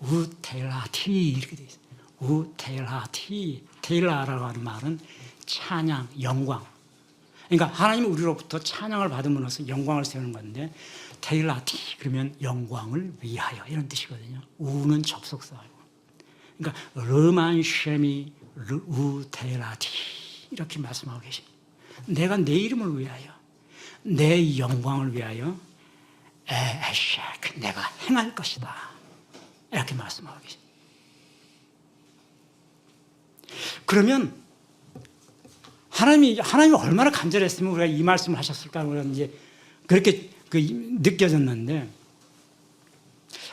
우텔라티 이렇게 되어 있어요. 우텔라티 텔라라고 하는 말은 찬양, 영광. 그러니까 하나님은 우리로부터 찬양을 받음으로써 영광을 세우는 건데 테일라티 그러면 영광을 위하여 이런 뜻이거든요. 우는 접속사고. 그러니까 르만 쉐미 우테일라티 이렇게 말씀하고 계십니다. 내가 내 이름을 위하여 내 영광을 위하여 에셰크 내가 행할 것이다. 이렇게 말씀하고 계십니다. 그러면 하나님이 얼마나 간절했으면 우리가 이 말씀을 하셨을까 우리가 이제 그렇게 느껴졌는데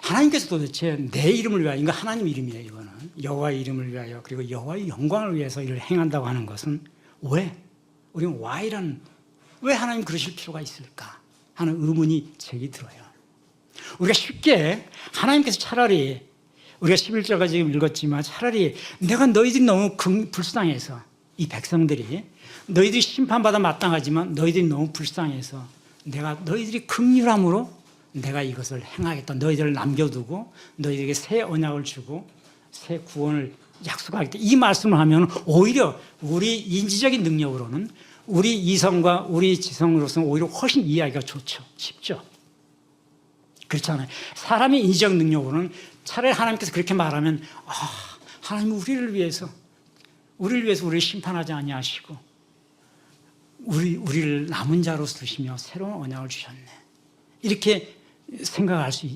하나님께서 도대체 내 이름을 위하여 이거 하나님 이름이에요. 이거는 여호와의 이름을 위하여 그리고 여호와의 영광을 위해서 이를 행한다고 하는 것은 왜? 우리는 why라는 왜 하나님 그러실 필요가 있을까 하는 의문이 제기 들어요. 우리가 쉽게 하나님께서 차라리 우리가 11절까지 지금 읽었지만 차라리 내가 너희들이 너무 불쌍해서 이 백성들이 너희들이 심판받아 마땅하지만 너희들이 너무 불쌍해서 내가 너희들이 긍휼함으로 내가 이것을 행하겠다. 너희들을 남겨두고 너희들에게 새 언약을 주고 새 구원을 약속하겠다. 이 말씀을 하면 오히려 우리 인지적인 능력으로는 우리 이성과 우리 지성으로서는 오히려 훨씬 이해하기가 좋죠. 쉽죠. 그렇잖아요. 사람의 인지적 능력으로는 차라리 하나님께서 그렇게 말하면 하나님은 우리를 위해서 우리를 심판하지 아니하시고 우리를 남은 자로 두시며 새로운 언약을 주셨네. 이렇게 생각할 수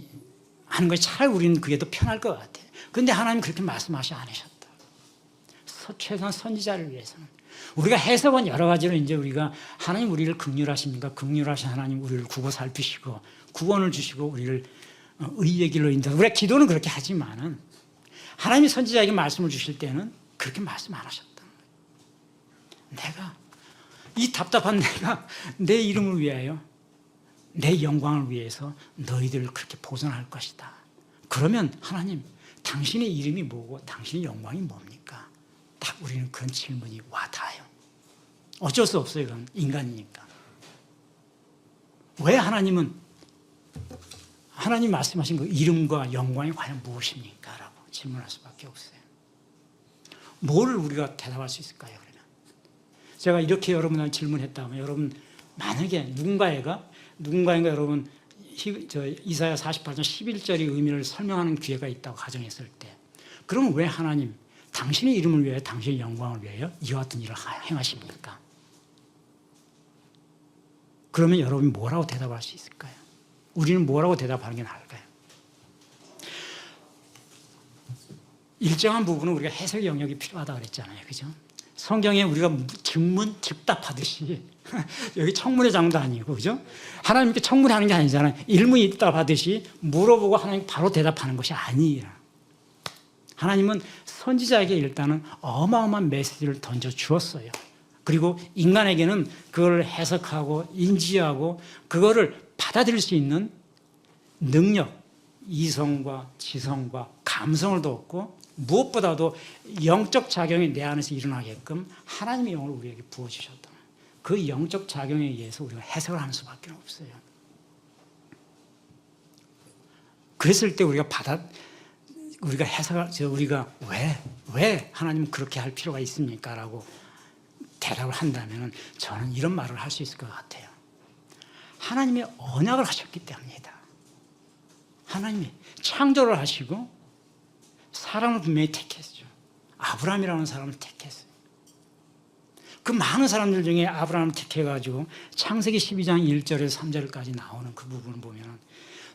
하는 것이 차라리 우리는 그게 더 편할 것 같아요. 그런데 하나님 그렇게 말씀하시 않으셨다. 최소한 선지자를 위해서는 우리가 해석은 여러 가지로 이제 우리가 하나님 우리를 긍휼하십니까? 긍휼하신 하나님 우리를 구고 살피시고 구원을 주시고 우리를 의의 길로 인도하시고 우리가 기도는 그렇게 하지만은 하나님이 선지자에게 말씀을 주실 때는 그렇게 말씀 안 하셨다. 내가 이 답답한 내가 내 이름을 위하여 내 영광을 위해서 너희들을 그렇게 보존할 것이다. 그러면 하나님 당신의 이름이 뭐고 당신의 영광이 뭡니까? 딱 우리는 그런 질문이 와닿아요. 어쩔 수 없어요. 그건 인간이니까. 왜 하나님 말씀하신 그 이름과 영광이 과연 무엇입니까? 라고 질문할 수밖에 없어요. 뭐를 우리가 대답할 수 있을까요? 그러면 제가 이렇게 여러분한테 질문했다면 여러분 만약에 누군가가 여러분 이사야 48장 11절의 의미를 설명하는 기회가 있다고 가정했을 때 그러면 왜 하나님 당신의 이름을 위하여 당신의 영광을 위하여 이와 같은 일을 행하십니까? 그러면 여러분이 뭐라고 대답할 수 있을까요? 우리는 뭐라고 대답하는 게 나을까요? 일정한 부분은 우리가 해석 영역이 필요하다고 그랬잖아요. 그죠? 성경에 우리가 증문 즉답하듯이 여기 청문회 장도 아니고 그죠? 하나님께 청문하는 게 아니잖아요. 일문이답하듯이 물어보고 하나님 바로 대답하는 것이 아니에요. 하나님은 선지자에게 일단은 어마어마한 메시지를 던져 주었어요. 그리고 인간에게는 그걸 해석하고 인지하고 그거를 받아들일 수 있는 능력, 이성과 지성과 감성을 뒀고 무엇보다도 영적 작용이 내 안에서 일어나게끔 하나님의 영을 우리에게 부어주셨다. 그 영적 작용에 의해서 우리가 해석을 하는 수밖에 없어요. 그랬을 때 우리가 왜 하나님은 그렇게 할 필요가 있습니까? 라고 대답을 한다면 저는 이런 말을 할 수 있을 것 같아요. 하나님이 언약을 하셨기 때문이다. 하나님이 창조를 하시고 사람을 분명히 택했죠. 아브라함이라는 사람을 택했어요. 그 많은 사람들 중에 아브라함을 택해가지고 창세기 12장 1절에서 3절까지 나오는 그 부분을 보면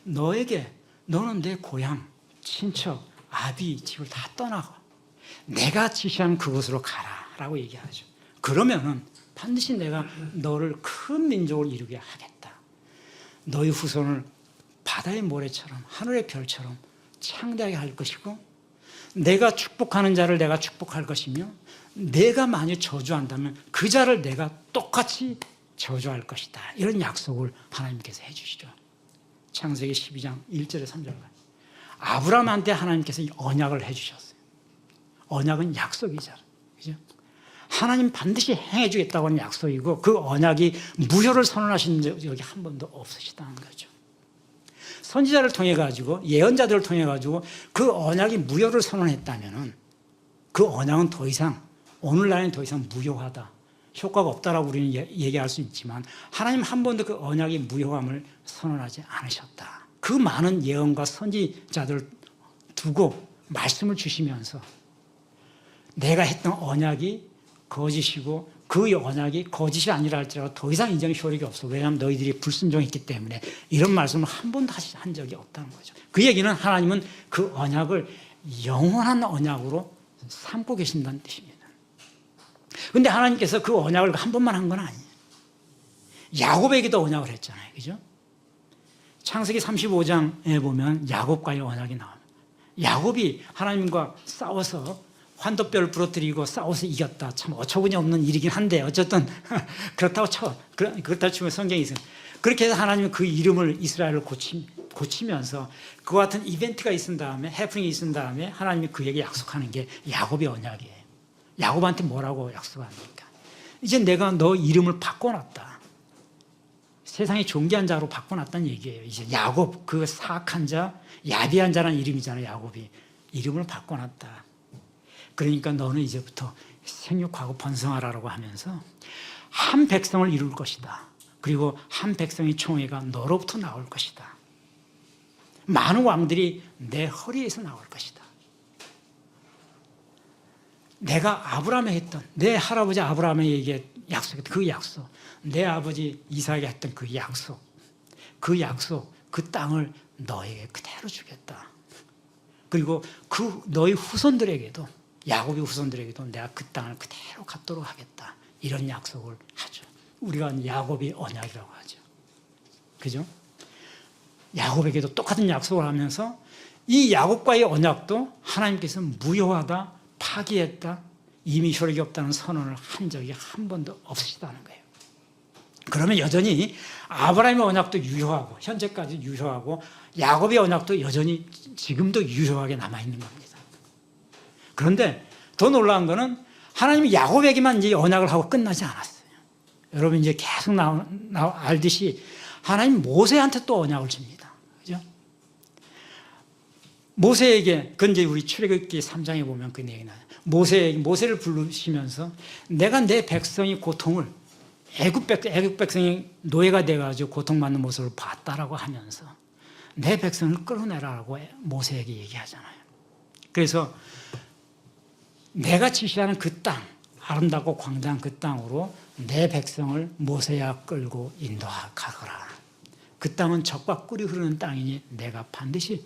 너는 내 고향, 친척, 아비, 집을 다 떠나고 내가 지시한 그곳으로 가라 라고 얘기하죠. 그러면은 반드시 내가 너를 큰 민족을 이루게 하겠다. 너희 후손을 바다의 모래처럼 하늘의 별처럼 창대하게 할 것이고 내가 축복하는 자를 내가 축복할 것이며 내가 만약 저주한다면 그 자를 내가 똑같이 저주할 것이다. 이런 약속을 하나님께서 해주시죠. 창세기 12장 1절에 3절까지. 아브라함한테 하나님께서 언약을 해주셨어요. 언약은 약속이잖아요. 그죠? 하나님 반드시 행해주겠다고 하는 약속이고 그 언약이 무효를 선언하신 적이 한 번도 없으시다는 거죠. 선지자를 통해 가지고 예언자들을 통해 가지고 그 언약이 무효를 선언했다면은 그 언약은 더 이상 오늘날에는 더 이상 무효하다, 효과가 없다라고 우리는 얘기할 수 있지만 하나님 한 번도 그 언약의 무효함을 선언하지 않으셨다. 그 많은 예언과 선지자들 두고 말씀을 주시면서 내가 했던 언약이 거짓이고 그 언약이 거짓이 아니라 할지라도 더 이상 이전의 효력이 없어. 왜냐하면 너희들이 불순종했기 때문에 이런 말씀을 한 번도 한 적이 없다는 거죠. 그 얘기는 하나님은 그 언약을 영원한 언약으로 삼고 계신다는 뜻입니다. 그런데 하나님께서 그 언약을 한 번만 한 건 아니에요. 야곱에게도 언약을 했잖아요. 그죠? 창세기 35장에 보면 야곱과의 언약이 나옵니다. 야곱이 하나님과 싸워서 환도뼈를 부러뜨리고 싸워서 이겼다. 참 어처구니 없는 일이긴 한데 어쨌든 그렇다고 치면 성경에 있어요. 그렇게 해서 하나님은 그 이름을 이스라엘을 고치면서 그와 같은 이벤트가 있은 다음에 해프닝이 있은 다음에 하나님이 그에게 약속하는 게 야곱의 언약이에요. 야곱한테 뭐라고 약속합니까? 이제 내가 너 이름을 바꿔놨다. 세상의 존귀한 자로 바꿔놨다는 얘기예요. 이제 야곱, 그 사악한 자, 야비한 자라는 이름이잖아요. 야곱이. 이름을 바꿔놨다. 그러니까 너는 이제부터 생육하고 번성하라고 하면서 한 백성을 이룰 것이다. 그리고 한 백성의 총회가 너로부터 나올 것이다. 많은 왕들이 내 허리에서 나올 것이다. 내가 아브라함에 했던, 내 할아버지 아브라함에게 약속했던 그 약속, 내 아버지 이삭에게 했던 그 약속, 그 땅을 너에게 그대로 주겠다. 그리고 그 너희 후손들에게도, 야곱의 후손들에게도 내가 그 땅을 그대로 갖도록 하겠다. 이런 약속을 하죠. 우리가 야곱의 언약이라고 하죠. 그죠? 야곱에게도 똑같은 약속을 하면서 이 야곱과의 언약도 하나님께서 무효하다, 파기했다, 이미 효력이 없다는 선언을 한 적이 한 번도 없으시다는 거예요. 그러면 여전히 아브라함의 언약도 유효하고 현재까지 유효하고 야곱의 언약도 여전히 지금도 유효하게 남아있는 겁니다. 그런데 더 놀라운 거는 하나님이 야곱에게만 이제 언약을 하고 끝나지 않았어요. 여러분 이제 계속 알듯이 하나님 모세한테 또 언약을 줍니다. 그죠? 모세에게, 그건 이제 우리 출애굽기 3장에 보면 그 내용이 나요. 모세를 부르시면서 내가 내 백성의 고통을 애굽 백성이 노예가 돼가지고 고통받는 모습을 봤다라고 하면서 내 백성을 끌어내라라고 모세에게 얘기하잖아요. 그래서 내가 지시하는 그 땅, 아름답고 광장한 그 땅으로 내 백성을 모세야 끌고 인도하거라. 그 땅은 젖과 꿀이 흐르는 땅이니 내가 반드시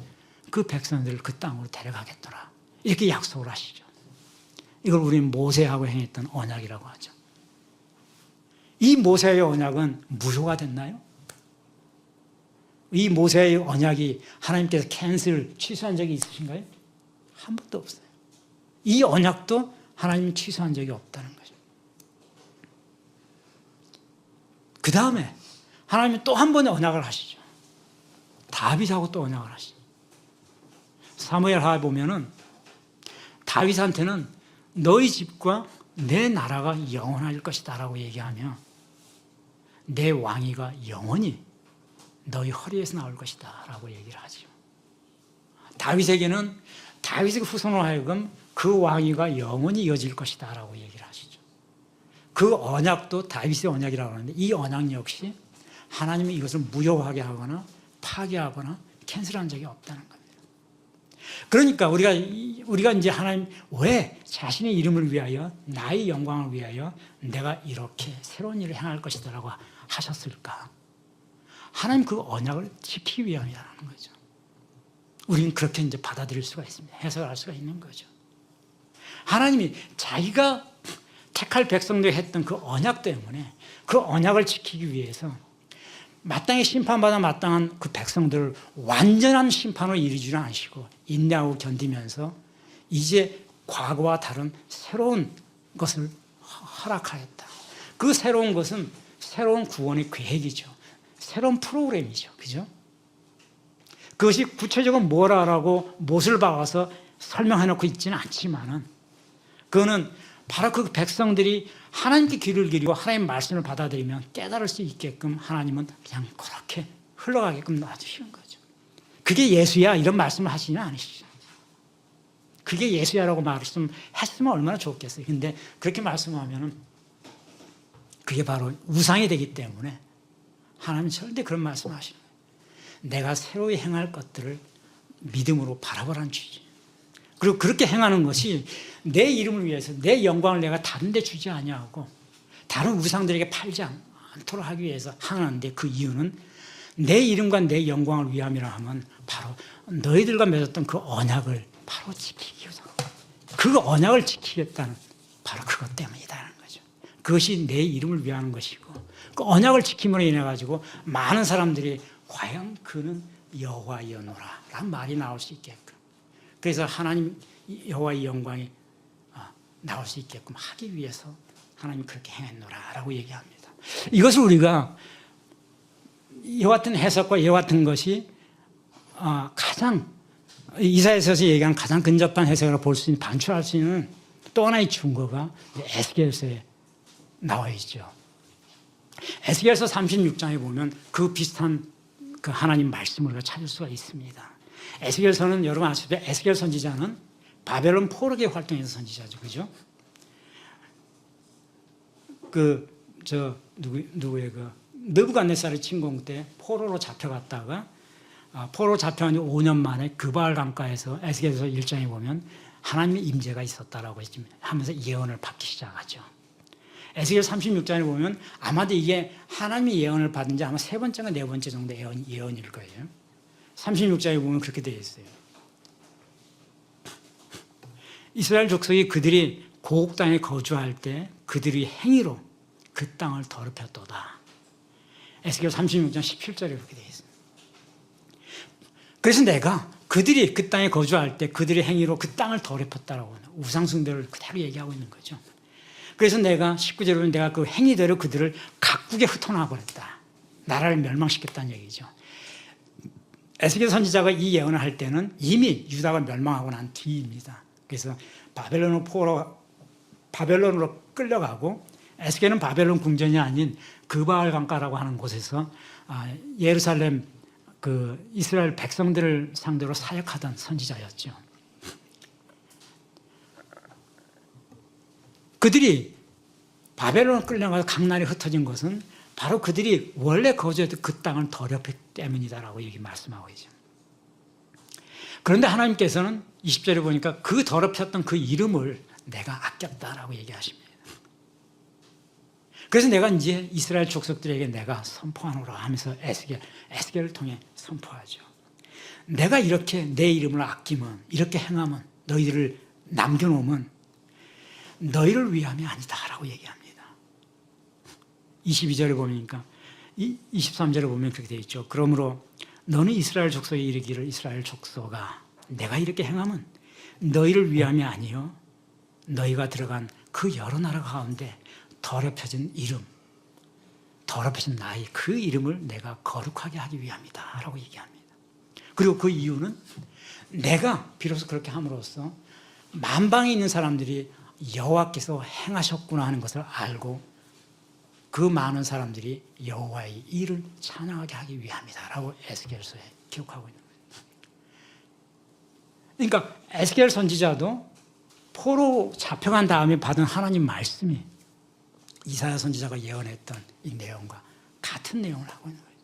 그 백성들을 그 땅으로 데려가겠더라. 이렇게 약속을 하시죠. 이걸 우리는 모세하고 행했던 언약이라고 하죠. 이 모세의 언약은 무효가 됐나요? 이 모세의 언약이 하나님께서 취소한 적이 있으신가요? 한 번도 없어요. 이 언약도 하나님이 취소한 적이 없다는 거죠. 그 다음에 하나님이 또 한 번의 언약을 하시죠. 다윗하고 또 언약을 하시죠. 사무엘하에 보면은 다윗한테는 너희 집과 내 나라가 영원할 것이다 라고 얘기하며 내 왕위가 영원히 너희 허리에서 나올 것이다 라고 얘기를 하죠. 다윗에게는 다윗의 후손으로 하여금 그 왕위가 영원히 이어질 것이다 라고 얘기를 하시죠. 그 언약도 다윗의 언약이라고 하는데 이 언약 역시 하나님이 이것을 무효하게 하거나 파괴하거나 캔슬한 적이 없다는 겁니다. 그러니까 우리가 이제 하나님 왜 자신의 이름을 위하여 나의 영광을 위하여 내가 이렇게 새로운 일을 행할 것이다라고 하셨을까? 하나님 그 언약을 지키기 위함이라는 거죠. 우리는 그렇게 이제 받아들일 수가 있습니다. 해석을 할 수가 있는 거죠. 하나님이 자기가 택할 백성들이 했던 그 언약 때문에 그 언약을 지키기 위해서 마땅히 심판받아 마땅한 그 백성들을 완전한 심판으로 이르지는 않으시고 인내하고 견디면서 이제 과거와 다른 새로운 것을 허락하였다. 그 새로운 것은 새로운 구원의 계획이죠. 새로운 프로그램이죠. 그죠? 그것이 구체적으로 뭐라고 못을 박아서 설명해 놓고 있지는 않지만은 그거는 바로 그 백성들이 하나님께 귀를 기리고 하나님의 말씀을 받아들이면 깨달을 수 있게끔 하나님은 그냥 그렇게 흘러가게끔 놔주시는 거죠. 그게 예수야 이런 말씀을 하시지는 않으시죠. 그게 예수야라고 말씀했으면 얼마나 좋겠어요. 근데 그렇게 말씀하면은 그게 바로 우상이 되기 때문에 하나님 절대 그런 말씀을 하시는 거예요. 내가 새로이 행할 것들을 믿음으로 바라보라는 주지. 그리고 그렇게 행하는 것이 내 이름을 위해서 내 영광을 내가 다른 데 주지 아니하고 다른 우상들에게 팔지 않도록 하기 위해서 하는데 그 이유는 내 이름과 내 영광을 위함이라 하면 바로 너희들과 맺었던 그 언약을 바로 지키기 위해서 그 언약을 지키겠다는 바로 그것 때문이다라는 거죠. 그것이 내 이름을 위하는 것이고 그 언약을 지킴으로 인해 가지고 많은 사람들이 과연 그는 여호와이었노라 라는 말이 나올 수 있게끔 그래서 하나님 여호와의 영광이 나올 수 있게끔 하기 위해서 하나님이 그렇게 행했노라 라고 얘기합니다. 이것을 우리가 이와 같은 해석과 이와 같은 것이 가장 이사야서에서 얘기한 가장 근접한 해석으로 볼 수 있는 반출할 수 있는 또 하나의 증거가 에스겔서에 나와 있죠. 에스겔서 36장에 보면 그 비슷한 그 하나님 말씀을 우리가 찾을 수가 있습니다. 에스겔서는 여러분 아시다시피 에스겔 선지자는 바벨론 포로기에 활동해서 선지자죠, 그죠? 누구의 느부갓네살의 침공 때 포로로 잡혀갔다가 포로 잡혀간 5년 만에 그바알 강가에서 에스겔서 1장에 보면 하나님의 임재가 있었다라고 하면서 예언을 받기 시작하죠. 에스겔 36장에 보면 아마도 이게 하나님의 예언을 받은 지 아마 세 번째가 네 번째 정도 예언일 거예요. 36장에 보면 그렇게 되어 있어요. 이스라엘 족속이 그들이 고국 땅에 거주할 때 그들이 행위로 그 땅을 더럽혔도다. 에스겔 36장 17절에 그렇게 되어 있습니다. 그래서 내가 그들이 그 땅에 거주할 때 그들의 행위로 그 땅을 더럽혔다라고 하는 우상숭배를 그대로 얘기하고 있는 거죠. 그래서 내가 19절에 보면 내가 그 행위대로 그들을 각국에 흩어놔버렸다. 나라를 멸망시켰다는 얘기죠. 에스겔 선지자가 이 예언을 할 때는 이미 유다가 멸망하고 난 뒤입니다. 그래서 바벨론으로 끌려가고 에스겔은 바벨론 궁전이 아닌 그바알 강가라고 하는 곳에서 예루살렘 그 이스라엘 백성들을 상대로 사역하던 선지자였죠. 그들이 바벨론으로 끌려가서 강날에 흩어진 것은 바로 그들이 원래 거주했던 그 땅을 더럽혔기 때문이다라고 여기 말씀하고 있죠. 그런데 하나님께서는 20절에 보니까 그 더럽혔던 그 이름을 내가 아꼈다라고 얘기하십니다. 그래서 내가 이제 이스라엘 족속들에게 내가 선포하노라 하면서 에스겔을 통해 선포하죠. 내가 이렇게 내 이름을 아끼면 이렇게 행하면 너희들을 남겨놓으면 너희를 위함이 아니다라고 얘기합니다. 22절에 보니까 23절에 보면 그렇게 되어 있죠. 그러므로 너는 이스라엘 족속에 이르기를 이스라엘 족속아 내가 이렇게 행하면 너희를 위함이 아니요 너희가 들어간 그 여러 나라 가운데 더럽혀진 이름 더럽혀진 나의 그 이름을 내가 거룩하게 하기 위함이다 라고 얘기합니다. 그리고 그 이유는 내가 비로소 그렇게 함으로써 만방에 있는 사람들이 여호와께서 행하셨구나 하는 것을 알고 그 많은 사람들이 여호와의 일을 찬양하게 하기 위함이다 라고 에스겔서에 기록하고 있는 거예요. 그러니까 에스겔 선지자도 포로 잡혀간 다음에 받은 하나님 말씀이 이사야 선지자가 예언했던 이 내용과 같은 내용을 하고 있는 거예요.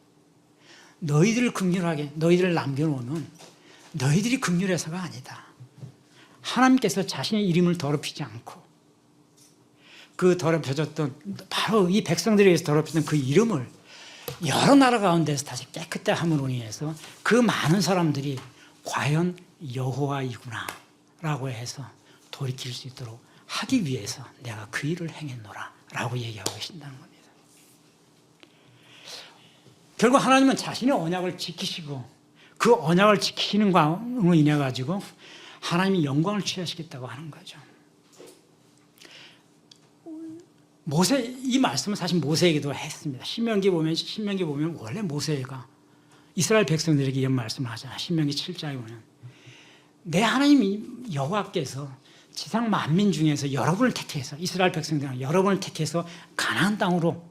너희들을 긍휼하게 너희들을 남겨놓으면 너희들이 긍휼해서가 아니다. 하나님께서 자신의 이름을 더럽히지 않고 그 더럽혀졌던 바로 이 백성들에 의해서 더럽혀진 그 이름을 여러 나라 가운데서 다시 깨끗하게 함으로 인해서 그 많은 사람들이 과연 여호와이구나 라고 해서 돌이킬 수 있도록 하기 위해서 내가 그 일을 행했노라 라고 얘기하고 계신다는 겁니다. 결국 하나님은 자신의 언약을 지키시고 그 언약을 지키시는 것으로 인해 가지고 하나님이 영광을 취하시겠다고 하는 거죠. 이 말씀은 사실 모세에게도 했습니다. 신명기 보면 원래 모세가 이스라엘 백성들에게 이런 말씀을 하잖아요. 신명기 7장에 보면 내 하나님 여호와께서 지상 만민 중에서 여러분을 택해서 이스라엘 백성들은 여러분을 택해서 가나안 땅으로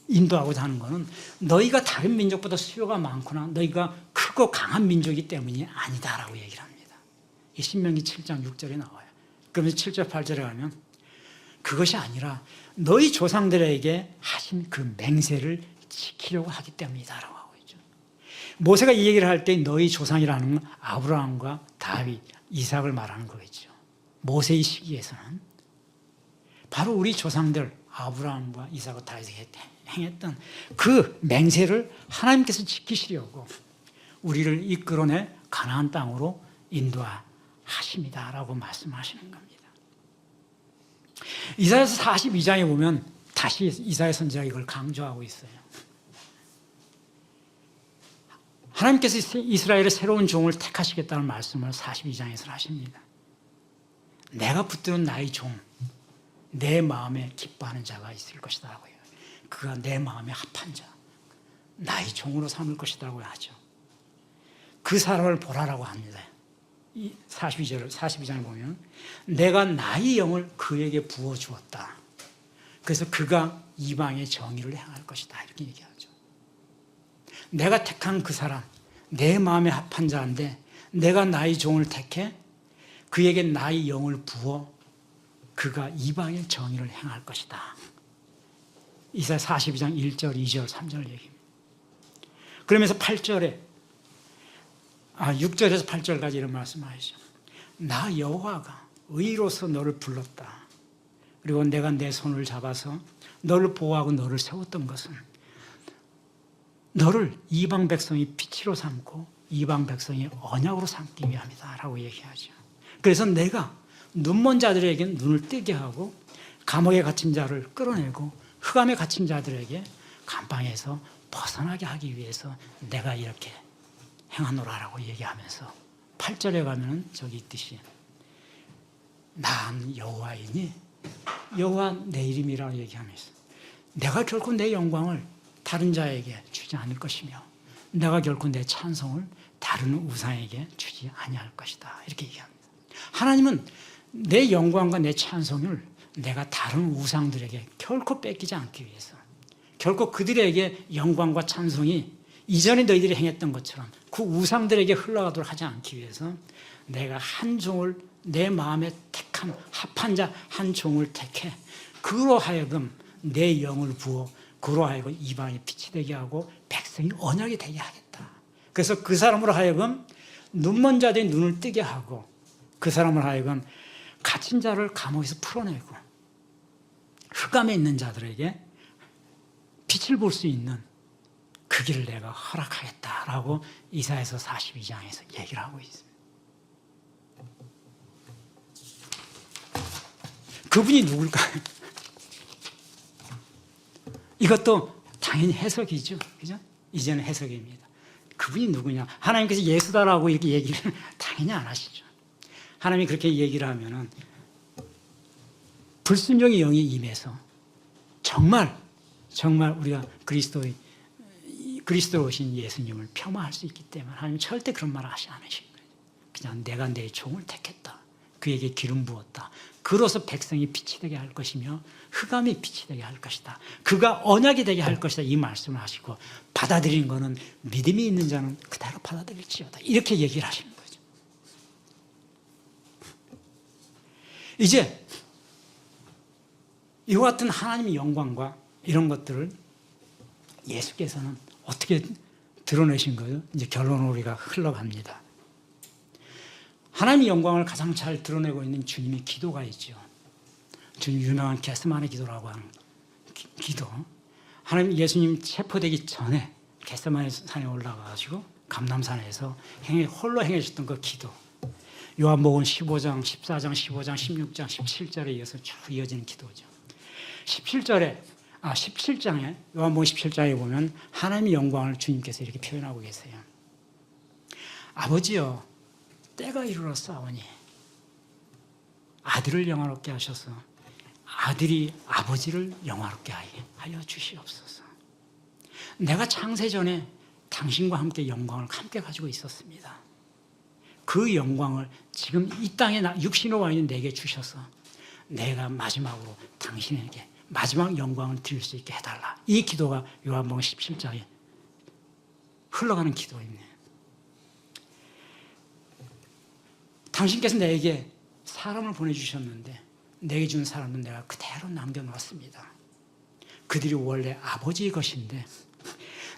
인도하고자 하는 것은 너희가 다른 민족보다 수요가 많거나 너희가 크고 강한 민족이기 때문이 아니다라고 얘기를 합니다. 이 신명기 7장 6절에 나와요. 그러면서 7절 8절에 가면 그것이 아니라 너희 조상들에게 하신 그 맹세를 지키려고 하기 때문이다라고 하고 있죠. 모세가 이 얘기를 할 때 너희 조상이라는 건 아브라함과 다윗, 이삭을 말하는 거겠죠. 모세의 시기에서는 바로 우리 조상들 아브라함과 이삭과 다윗이 행했던 그 맹세를 하나님께서 지키시려고 우리를 이끌어내 가나안 땅으로 인도하십니다라고 말씀하시는 겁니다. 이사야서 42장에 보면 다시 이사야 선지자가 이걸 강조하고 있어요. 하나님께서 이스라엘의 새로운 종을 택하시겠다는 말씀을 42장에서 하십니다. 내가 붙드는 나의 종, 내 마음에 기뻐하는 자가 있을 것이다 라고 해요. 그가 내 마음에 합한 자, 나의 종으로 삼을 것이라고 하죠. 그 사람을 보라라고 합니다. 이 42장을 보면 내가 나의 영을 그에게 부어주었다. 그래서 그가 이방의 정의를 행할 것이다 이렇게 얘기하죠. 내가 택한 그 사람, 내 마음에 합한 자인데 내가 나의 종을 택해 그에게 나의 영을 부어 그가 이방의 정의를 행할 것이다. 이사야 42장 1절, 2절, 3절 얘기입니다. 그러면서 8절에 6절에서 8절까지 이런 말씀하시죠. 나 여호와가 의로서 너를 불렀다. 그리고 내가 내 손을 잡아서 너를 보호하고 너를 세웠던 것은 너를 이방 백성이 빛으로 삼고 이방 백성이 언약으로 삼기 위함이다 라고 얘기하죠. 그래서 내가 눈먼 자들에게 눈을 뜨게 하고 감옥에 갇힌 자를 끌어내고 흑암에 갇힌 자들에게 감방에서 벗어나게 하기 위해서 내가 이렇게 행하노라라고 얘기하면서 8절에 가면은 저기 있듯이 난 여호와이니 여호와 내 이름이라고 얘기하면서 내가 결코 내 영광을 다른 자에게 주지 않을 것이며 내가 결코 내 찬송을 다른 우상에게 주지 아니할 것이다 이렇게 얘기합니다. 하나님은 내 영광과 내 찬송을 내가 다른 우상들에게 결코 뺏기지 않기 위해서 결코 그들에게 영광과 찬송이 이전에 너희들이 행했던 것처럼 그 우상들에게 흘러가도록 하지 않기 위해서 내가 한 종을 내 마음에 택한 합한 자 한 종을 택해 그로 하여금 내 영을 부어 그로 하여금 이방의 빛이 되게 하고 백성이 언약이 되게 하겠다. 그래서 그 사람으로 하여금 눈먼 자들의 눈을 뜨게 하고 그 사람을 하여금 갇힌 자를 감옥에서 풀어내고 흑암에 있는 자들에게 빛을 볼 수 있는 그 길을 내가 허락하겠다라고 이사야서 42장에서 얘기를 하고 있습니다. 그분이 누굴까요? 이것도 당연히 해석이죠. 그죠? 이제는 해석입니다. 그분이 누구냐? 하나님께서 예수다라고 이렇게 얘기를 당연히 안 하시죠. 하나님이 그렇게 얘기를 하면은 불순종의 영이 임해서 정말 우리가 그리스도로 오신 예수님을 폄하할 수 있기 때문에 하나님 절대 그런 말을 하지 않으신 거예요. 그냥 내가 내 종을 택했다. 그에게 기름 부었다. 그로서 백성이 빛이 되게 할 것이며 흑암이 빛이 되게 할 것이다. 그가 언약이 되게 할 것이다. 이 말씀을 하시고 받아들이는 것은 믿음이 있는 자는 그대로 받아들일지어다. 이렇게 얘기를 하시는 거죠. 이제 이와 같은 하나님의 영광과 이런 것들을 예수께서는 어떻게 드러내신 거예요? 이제 결론으로 우리가 흘러갑니다. 하나님의 영광을 가장 잘 드러내고 있는 주님의 기도가 있죠. 주님 유명한 겟세마네 기도라고 하는 기도. 하나님 예수님 체포되기 전에 겟세마네 산에 올라가가지고 감람산에서 홀로 행하셨던 그 기도. 요한복음 15장, 14장, 15장, 16장, 17절에 이어서 쭉 이어지는 기도죠. 17장에 요한복음 17장에 보면 하나님의 영광을 주님께서 이렇게 표현하고 계세요. 아버지여 때가 이르렀사오니 아들을 영화롭게 하셔서 아들이 아버지를 영화롭게 하여 주시옵소서. 내가 창세 전에 당신과 함께 영광을 함께 가지고 있었습니다. 그 영광을 지금 이 땅에 육신으로 와 있는 내게 주셔서 내가 마지막으로 당신에게 마지막 영광을 드릴 수 있게 해달라. 이 기도가 요한복음 17장에 흘러가는 기도입니다. 당신께서 내게 사람을 보내주셨는데 내게 준 사람은 내가 그대로 남겨놓았습니다. 그들이 원래 아버지의 것인데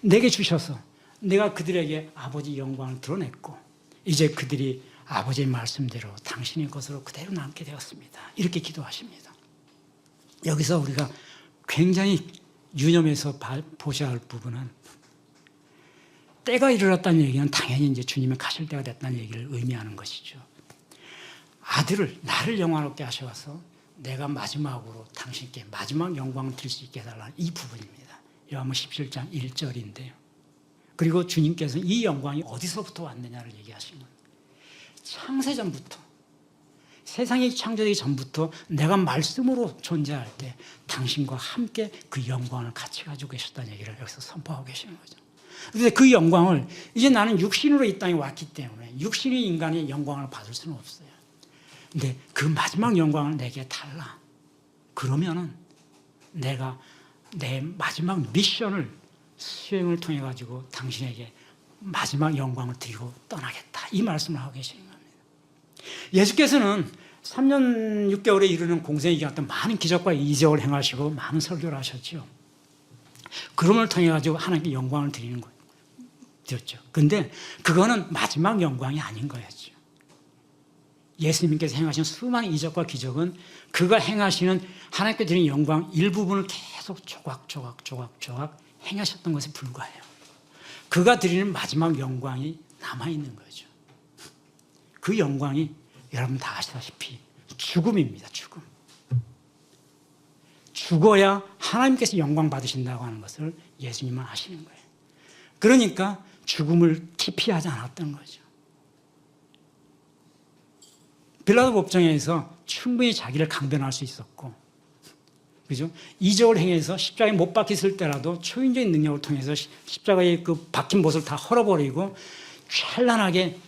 내게 주셔서 내가 그들에게 아버지 영광을 드러냈고 이제 그들이 아버지의 말씀대로 당신의 것으로 그대로 남게 되었습니다. 이렇게 기도하십니다. 여기서 우리가 굉장히 유념해서 보셔야 할 부분은 때가 이르렀다는 얘기는 당연히 이제 주님이 가실 때가 됐다는 얘기를 의미하는 것이죠. 아들을 나를 영화롭게 하셔서 내가 마지막으로 당신께 마지막 영광을 드릴 수 있게 해달라는 이 부분입니다. 요한복음 17장 1절인데요. 그리고 주님께서는 이 영광이 어디서부터 왔느냐를 얘기하시는 거예요. 창세전부터 세상이 창조되기 전부터 내가 말씀으로 존재할 때 당신과 함께 그 영광을 같이 가지고 계셨다는 얘기를 여기서 선포하고 계시는 거죠. 그런데 그 영광을 이제 나는 육신으로 이 땅에 왔기 때문에 육신의 인간의 영광을 받을 수는 없어요. 근데 그 마지막 영광을 내게 달라. 그러면은 내가 내 마지막 미션을 수행을 통해 가지고 당신에게 마지막 영광을 드리고 떠나겠다. 이 말씀을 하고 계시는 겁니다. 예수께서는 3년 6개월에 이르는 공생의 기간 동안 많은 기적과 이적을 행하시고 많은 설교를 하셨죠. 그럼을 통해 가지고 하나님께 영광을 드리는 거예요. 드렸죠. 근데 그거는 마지막 영광이 아닌 거였죠. 예수님께서 행하신 수많은 이적과 기적은 그가 행하시는 하나님께 드리는 영광 일부분을 계속 조각 행하셨던 것에 불과해요. 그가 드리는 마지막 영광이 남아있는 거죠. 그 영광이 여러분 다 아시다시피 죽음입니다. 죽음. 죽어야 하나님께서 영광 받으신다고 하는 것을 예수님은 아시는 거예요. 그러니까 죽음을 기피하지 않았던 거죠. 빌라도 법정에서 충분히 자기를 강변할 수 있었고, 그죠? 이적을 행해서 십자가에 못 박혔을 때라도 초인적인 능력을 통해서 십자가의 그 박힌 못을 다 헐어버리고 찬란하게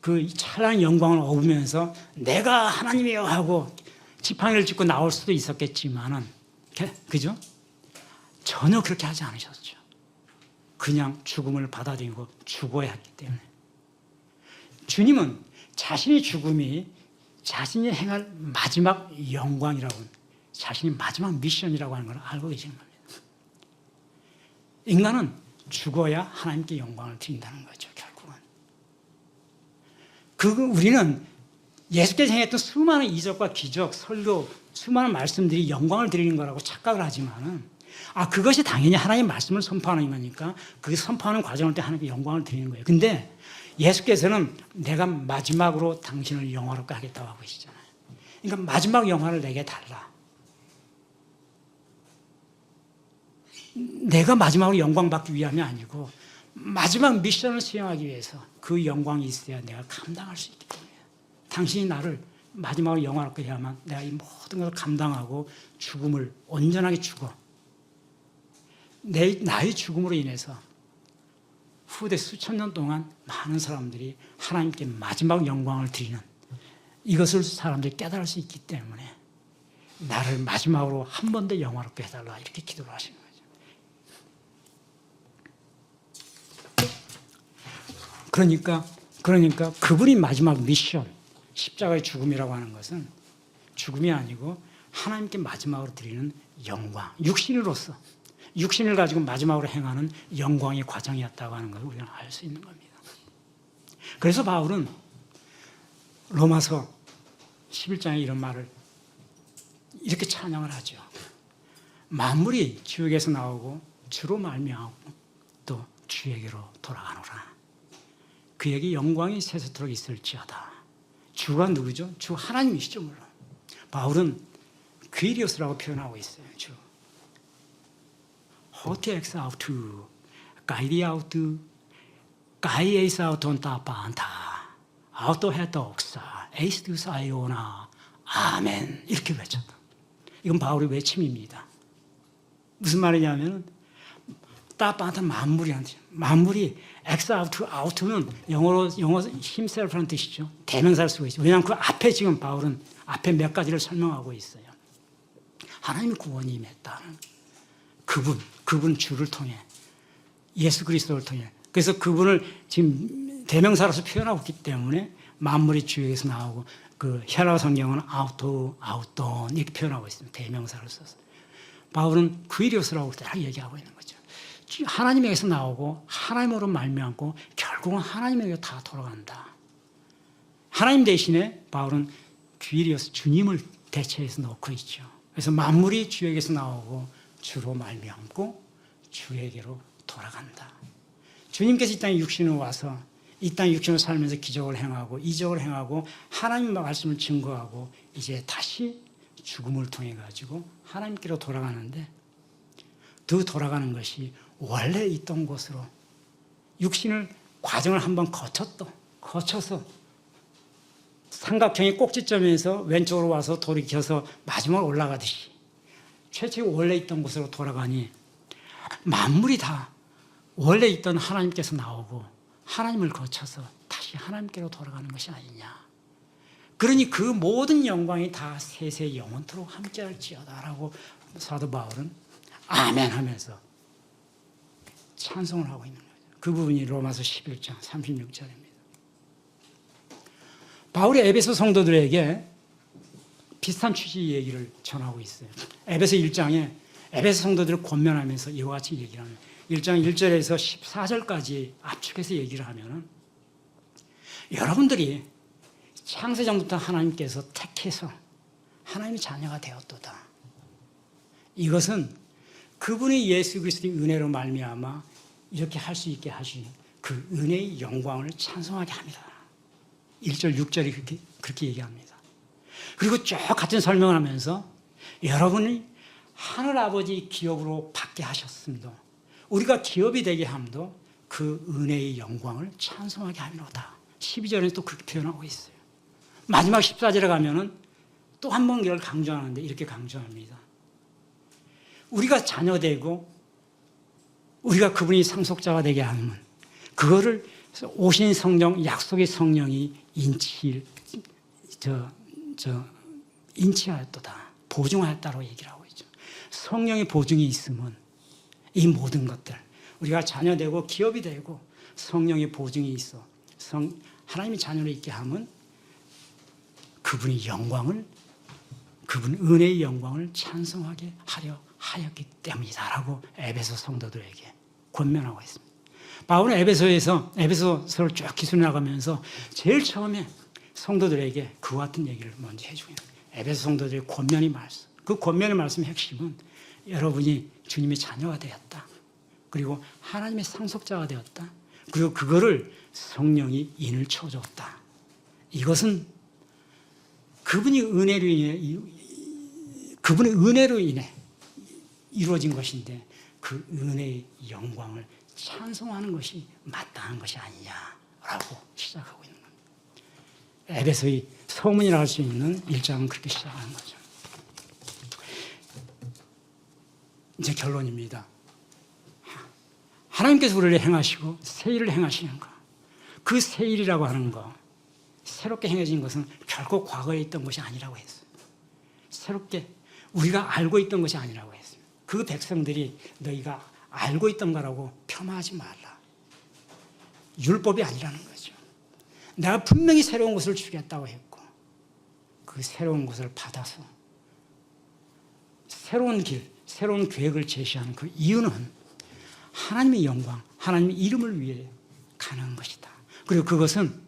그 찬란한 영광을 얻으면서 내가 하나님이여 하고 지팡이를 짚고 나올 수도 있었겠지만은, 그죠? 전혀 그렇게 하지 않으셨죠. 그냥 죽음을 받아들이고 죽어야 했기 때문에. 주님은 자신의 죽음이 자신이 행할 마지막 영광이라고, 자신의 마지막 미션이라고 하는 걸 알고 계시는 겁니다. 인간은 죽어야 하나님께 영광을 드린다는 거죠, 결국은. 우리는 예수께서 행했던 수많은 이적과 기적, 설교, 수많은 말씀들이 영광을 드리는 거라고 착각을 하지만은, 그것이 당연히 하나님의 말씀을 선포하는 거니까 그 선포하는 과정을 때 하나님께 영광을 드리는 거예요. 근데 예수께서는 내가 마지막으로 당신을 영화롭게 하겠다고 하고 계시잖아요. 그러니까 마지막 영화를 내게 달라. 내가 마지막으로 영광 받기 위함이 아니고 마지막 미션을 수행하기 위해서 그 영광이 있어야 내가 감당할 수 있기 때문에 당신이 나를 마지막으로 영화롭게 해야만 내가 이 모든 것을 감당하고 죽음을 온전하게 죽어. 나의 죽음으로 인해서 후대 수천 년 동안 많은 사람들이 하나님께 마지막 영광을 드리는 이것을 사람들이 깨달을 수 있기 때문에 나를 마지막으로 한 번 더 영화롭게 해달라 이렇게 기도를 하시는 거죠. 그러니까 그분이 마지막 미션, 십자가의 죽음이라고 하는 것은 죽음이 아니고 하나님께 마지막으로 드리는 영광, 육신을 가지고 마지막으로 행하는 영광의 과정이었다고 하는 것을 우리는 알 수 있는 겁니다. 그래서 바울은 로마서 11장에 이런 말을 이렇게 찬양을 하죠. 만물이 주에게서 나오고 주로 말미암고 또 주에게로 돌아가노라. 그에게 영광이 세세토록 있을지어다. 주가 누구죠? 주 하나님이시죠, 물론. 바울은 귀리오스라고 표현하고 있어요. 주. 호테엑스 아우투, 가이디 아우투, 가이에이스 아우톤 따빠안타, 아우토 헤터 옥사, 에이스투스 아이오나, 아멘. 이렇게 외쳤다. 이건 바울의 외침입니다. 무슨 말이냐면 따뜻한 만물이한테. 만물이 X out는 영어 himself라는 뜻이죠. 대명사를 쓰고 있죠. 왜냐하면 그 앞에 지금 바울은 앞에 몇 가지를 설명하고 있어요. 하나님의 구원이 임했다는 그분 주를 통해 예수 그리스도를 통해. 그래서 그분을 지금 대명사로서 표현하고 있기 때문에 만물이 주에게서 나오고 그 헬라어 성경은 아우톤 이렇게 표현하고 있습니다. 대명사를 써서. 바울은 그이리오스라고 딱 얘기하고 있는 거죠. 하나님에게서 나오고 하나님으로 말미암고 결국은 하나님에게 다 돌아간다. 하나님 대신에 바울은 귀리오스 주님을 대체해서 놓고 있죠. 그래서 만물이 주에게서 나오고 주로 말미암고 주에게로 돌아간다. 주님께서 이 땅에 육신으로 와서 이 땅에 육신으로 살면서 기적을 행하고 이적을 행하고 하나님의 말씀을 증거하고 이제 다시 죽음을 통해 가지고 하나님께로 돌아가는데 그 돌아가는 것이 원래 있던 곳으로 육신을 과정을 한번 거쳐서 삼각형의 꼭지점에서 왼쪽으로 와서 돌이켜서 마지막으로 올라가듯이 최초에 원래 있던 곳으로 돌아가니 만물이 다 원래 있던 하나님께서 나오고 하나님을 거쳐서 다시 하나님께로 돌아가는 것이 아니냐. 그러니 그 모든 영광이 다 세세 영원토록 함께할지어다라고 사도 바울은 아멘 하면서 찬송을 하고 있는 거죠. 그 부분이 로마서 11장 36절입니다. 바울이 에베소 성도들에게 비슷한 취지의 얘기를 전하고 있어요. 에베소 1장에 에베소 성도들을 권면하면서 이와 같이 얘기를 합니다. 1장 1절에서 14절까지 압축해서 얘기를 하면 여러분들이 창세전부터 하나님께서 택해서 하나님의 자녀가 되었도다. 이것은 그분의 예수 그리스도의 은혜로 말미암아 이렇게 할 수 있게 하신 그 은혜의 영광을 찬송하게 합니다. 1절 6절이 그렇게 얘기합니다. 그리고 쭉 같은 설명을 하면서 여러분이 하늘아버지 기업으로 받게 하셨습니다. 우리가 기업이 되게 함도 그 은혜의 영광을 찬송하게 하미로다. 12절에 또 그렇게 표현하고 있어요. 마지막 14절에 가면은 또 한 번 이걸 강조하는데 이렇게 강조합니다. 우리가 자녀되고 우리가 그분이 상속자가 되게 하면 그거를 오신 성령, 약속의 성령이 인치하였도다. 보증하였다고 얘기를 하고 있죠. 성령의 보증이 있으면 이 모든 것들 우리가 자녀되고 기업이 되고 성령의 보증이 있어 하나님의 자녀로 있게 하면 그분의 영광을 그분 은혜의 영광을 찬송하게 하려 하였기 때문이다라고 에베소 성도들에게 권면하고 있습니다. 바울은 에베소서를 쭉 기술해 나가면서 제일 처음에 성도들에게 그와 같은 얘기를 먼저 해주고 있는 에베소 성도들의 권면의 말씀. 그 권면의 말씀의 핵심은 여러분이 주님의 자녀가 되었다. 그리고 하나님의 상속자가 되었다. 그리고 그거를 성령이 인을 쳐줬다. 이것은 그분의 은혜로 인해 이루어진 것인데 그 은혜의 영광을 찬송하는 것이 마땅한 것이 아니냐라고 시작하고 있는 겁니다. 에베소의 서문이라 할 수 있는 1장은 그렇게 시작하는 거죠. 이제 결론입니다. 하나님께서 우리를 행하시고 새 일을 행하시는 것. 그 새 일이라고 하는 것, 새롭게 행해진 것은 결코 과거에 있던 것이 아니라고 했어요. 새롭게 우리가 알고 있던 것이 아니라고 했어요. 그 백성들이 너희가 알고 있던 거라고 폄하하지 말라. 율법이 아니라는 거죠. 내가 분명히 새로운 것을 주겠다고 했고 그 새로운 것을 받아서 새로운 길, 새로운 계획을 제시하는 그 이유는 하나님의 영광, 하나님의 이름을 위해 가는 것이다. 그리고 그것은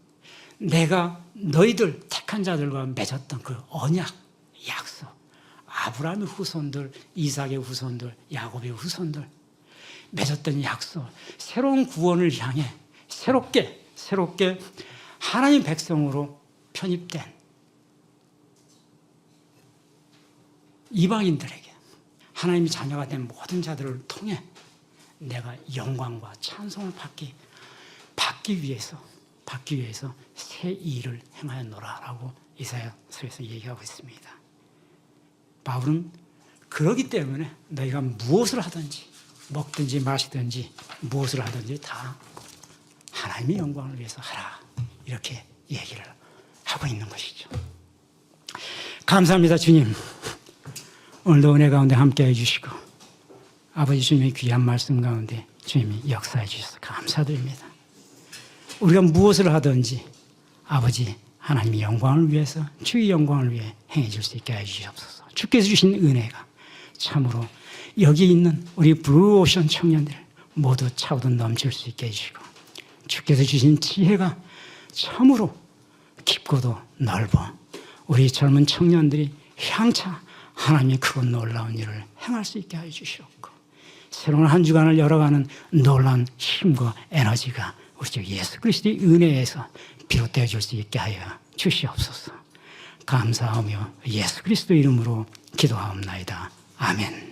내가 너희들 택한 자들과 맺었던 그 언약, 약속, 아브라함의 후손들, 이삭의 후손들, 야곱의 후손들 맺었던 약속, 새로운 구원을 향해 새롭게 하나님의 백성으로 편입된 이방인들에게 하나님의 자녀가 된 모든 자들을 통해 내가 영광과 찬송을 받기 위해서 새 일을 행하였노라라고 이사야서에서 얘기하고 있습니다. 바울은 그러기 때문에 너희가 무엇을 하든지 먹든지 마시든지 무엇을 하든지 다 하나님의 영광을 위해서 하라. 이렇게 얘기를 하고 있는 것이죠. 감사합니다, 주님. 오늘도 은혜 가운데 함께 해주시고 아버지 주님의 귀한 말씀 가운데 주님이 역사해 주셔서 감사드립니다. 우리가 무엇을 하든지 아버지 하나님의 영광을 위해서 주의 영광을 위해 행해 줄 수 있게 해주시옵소서. 주께서 주신 은혜가 참으로 여기 있는 우리 블루오션 청년들 모두 차고도 넘칠 수 있게 해주시고 주께서 주신 지혜가 참으로 깊고도 넓어 우리 젊은 청년들이 향차 하나님의 크고 놀라운 일을 행할 수 있게 해주시옵고 새로운 한 주간을 열어가는 놀라운 힘과 에너지가 우리 주 예수 그리스도의 은혜에서 비롯되어 줄 수 있게 하여 주시옵소서. 감사하며 예수 그리스도 이름으로 기도하옵나이다. 아멘.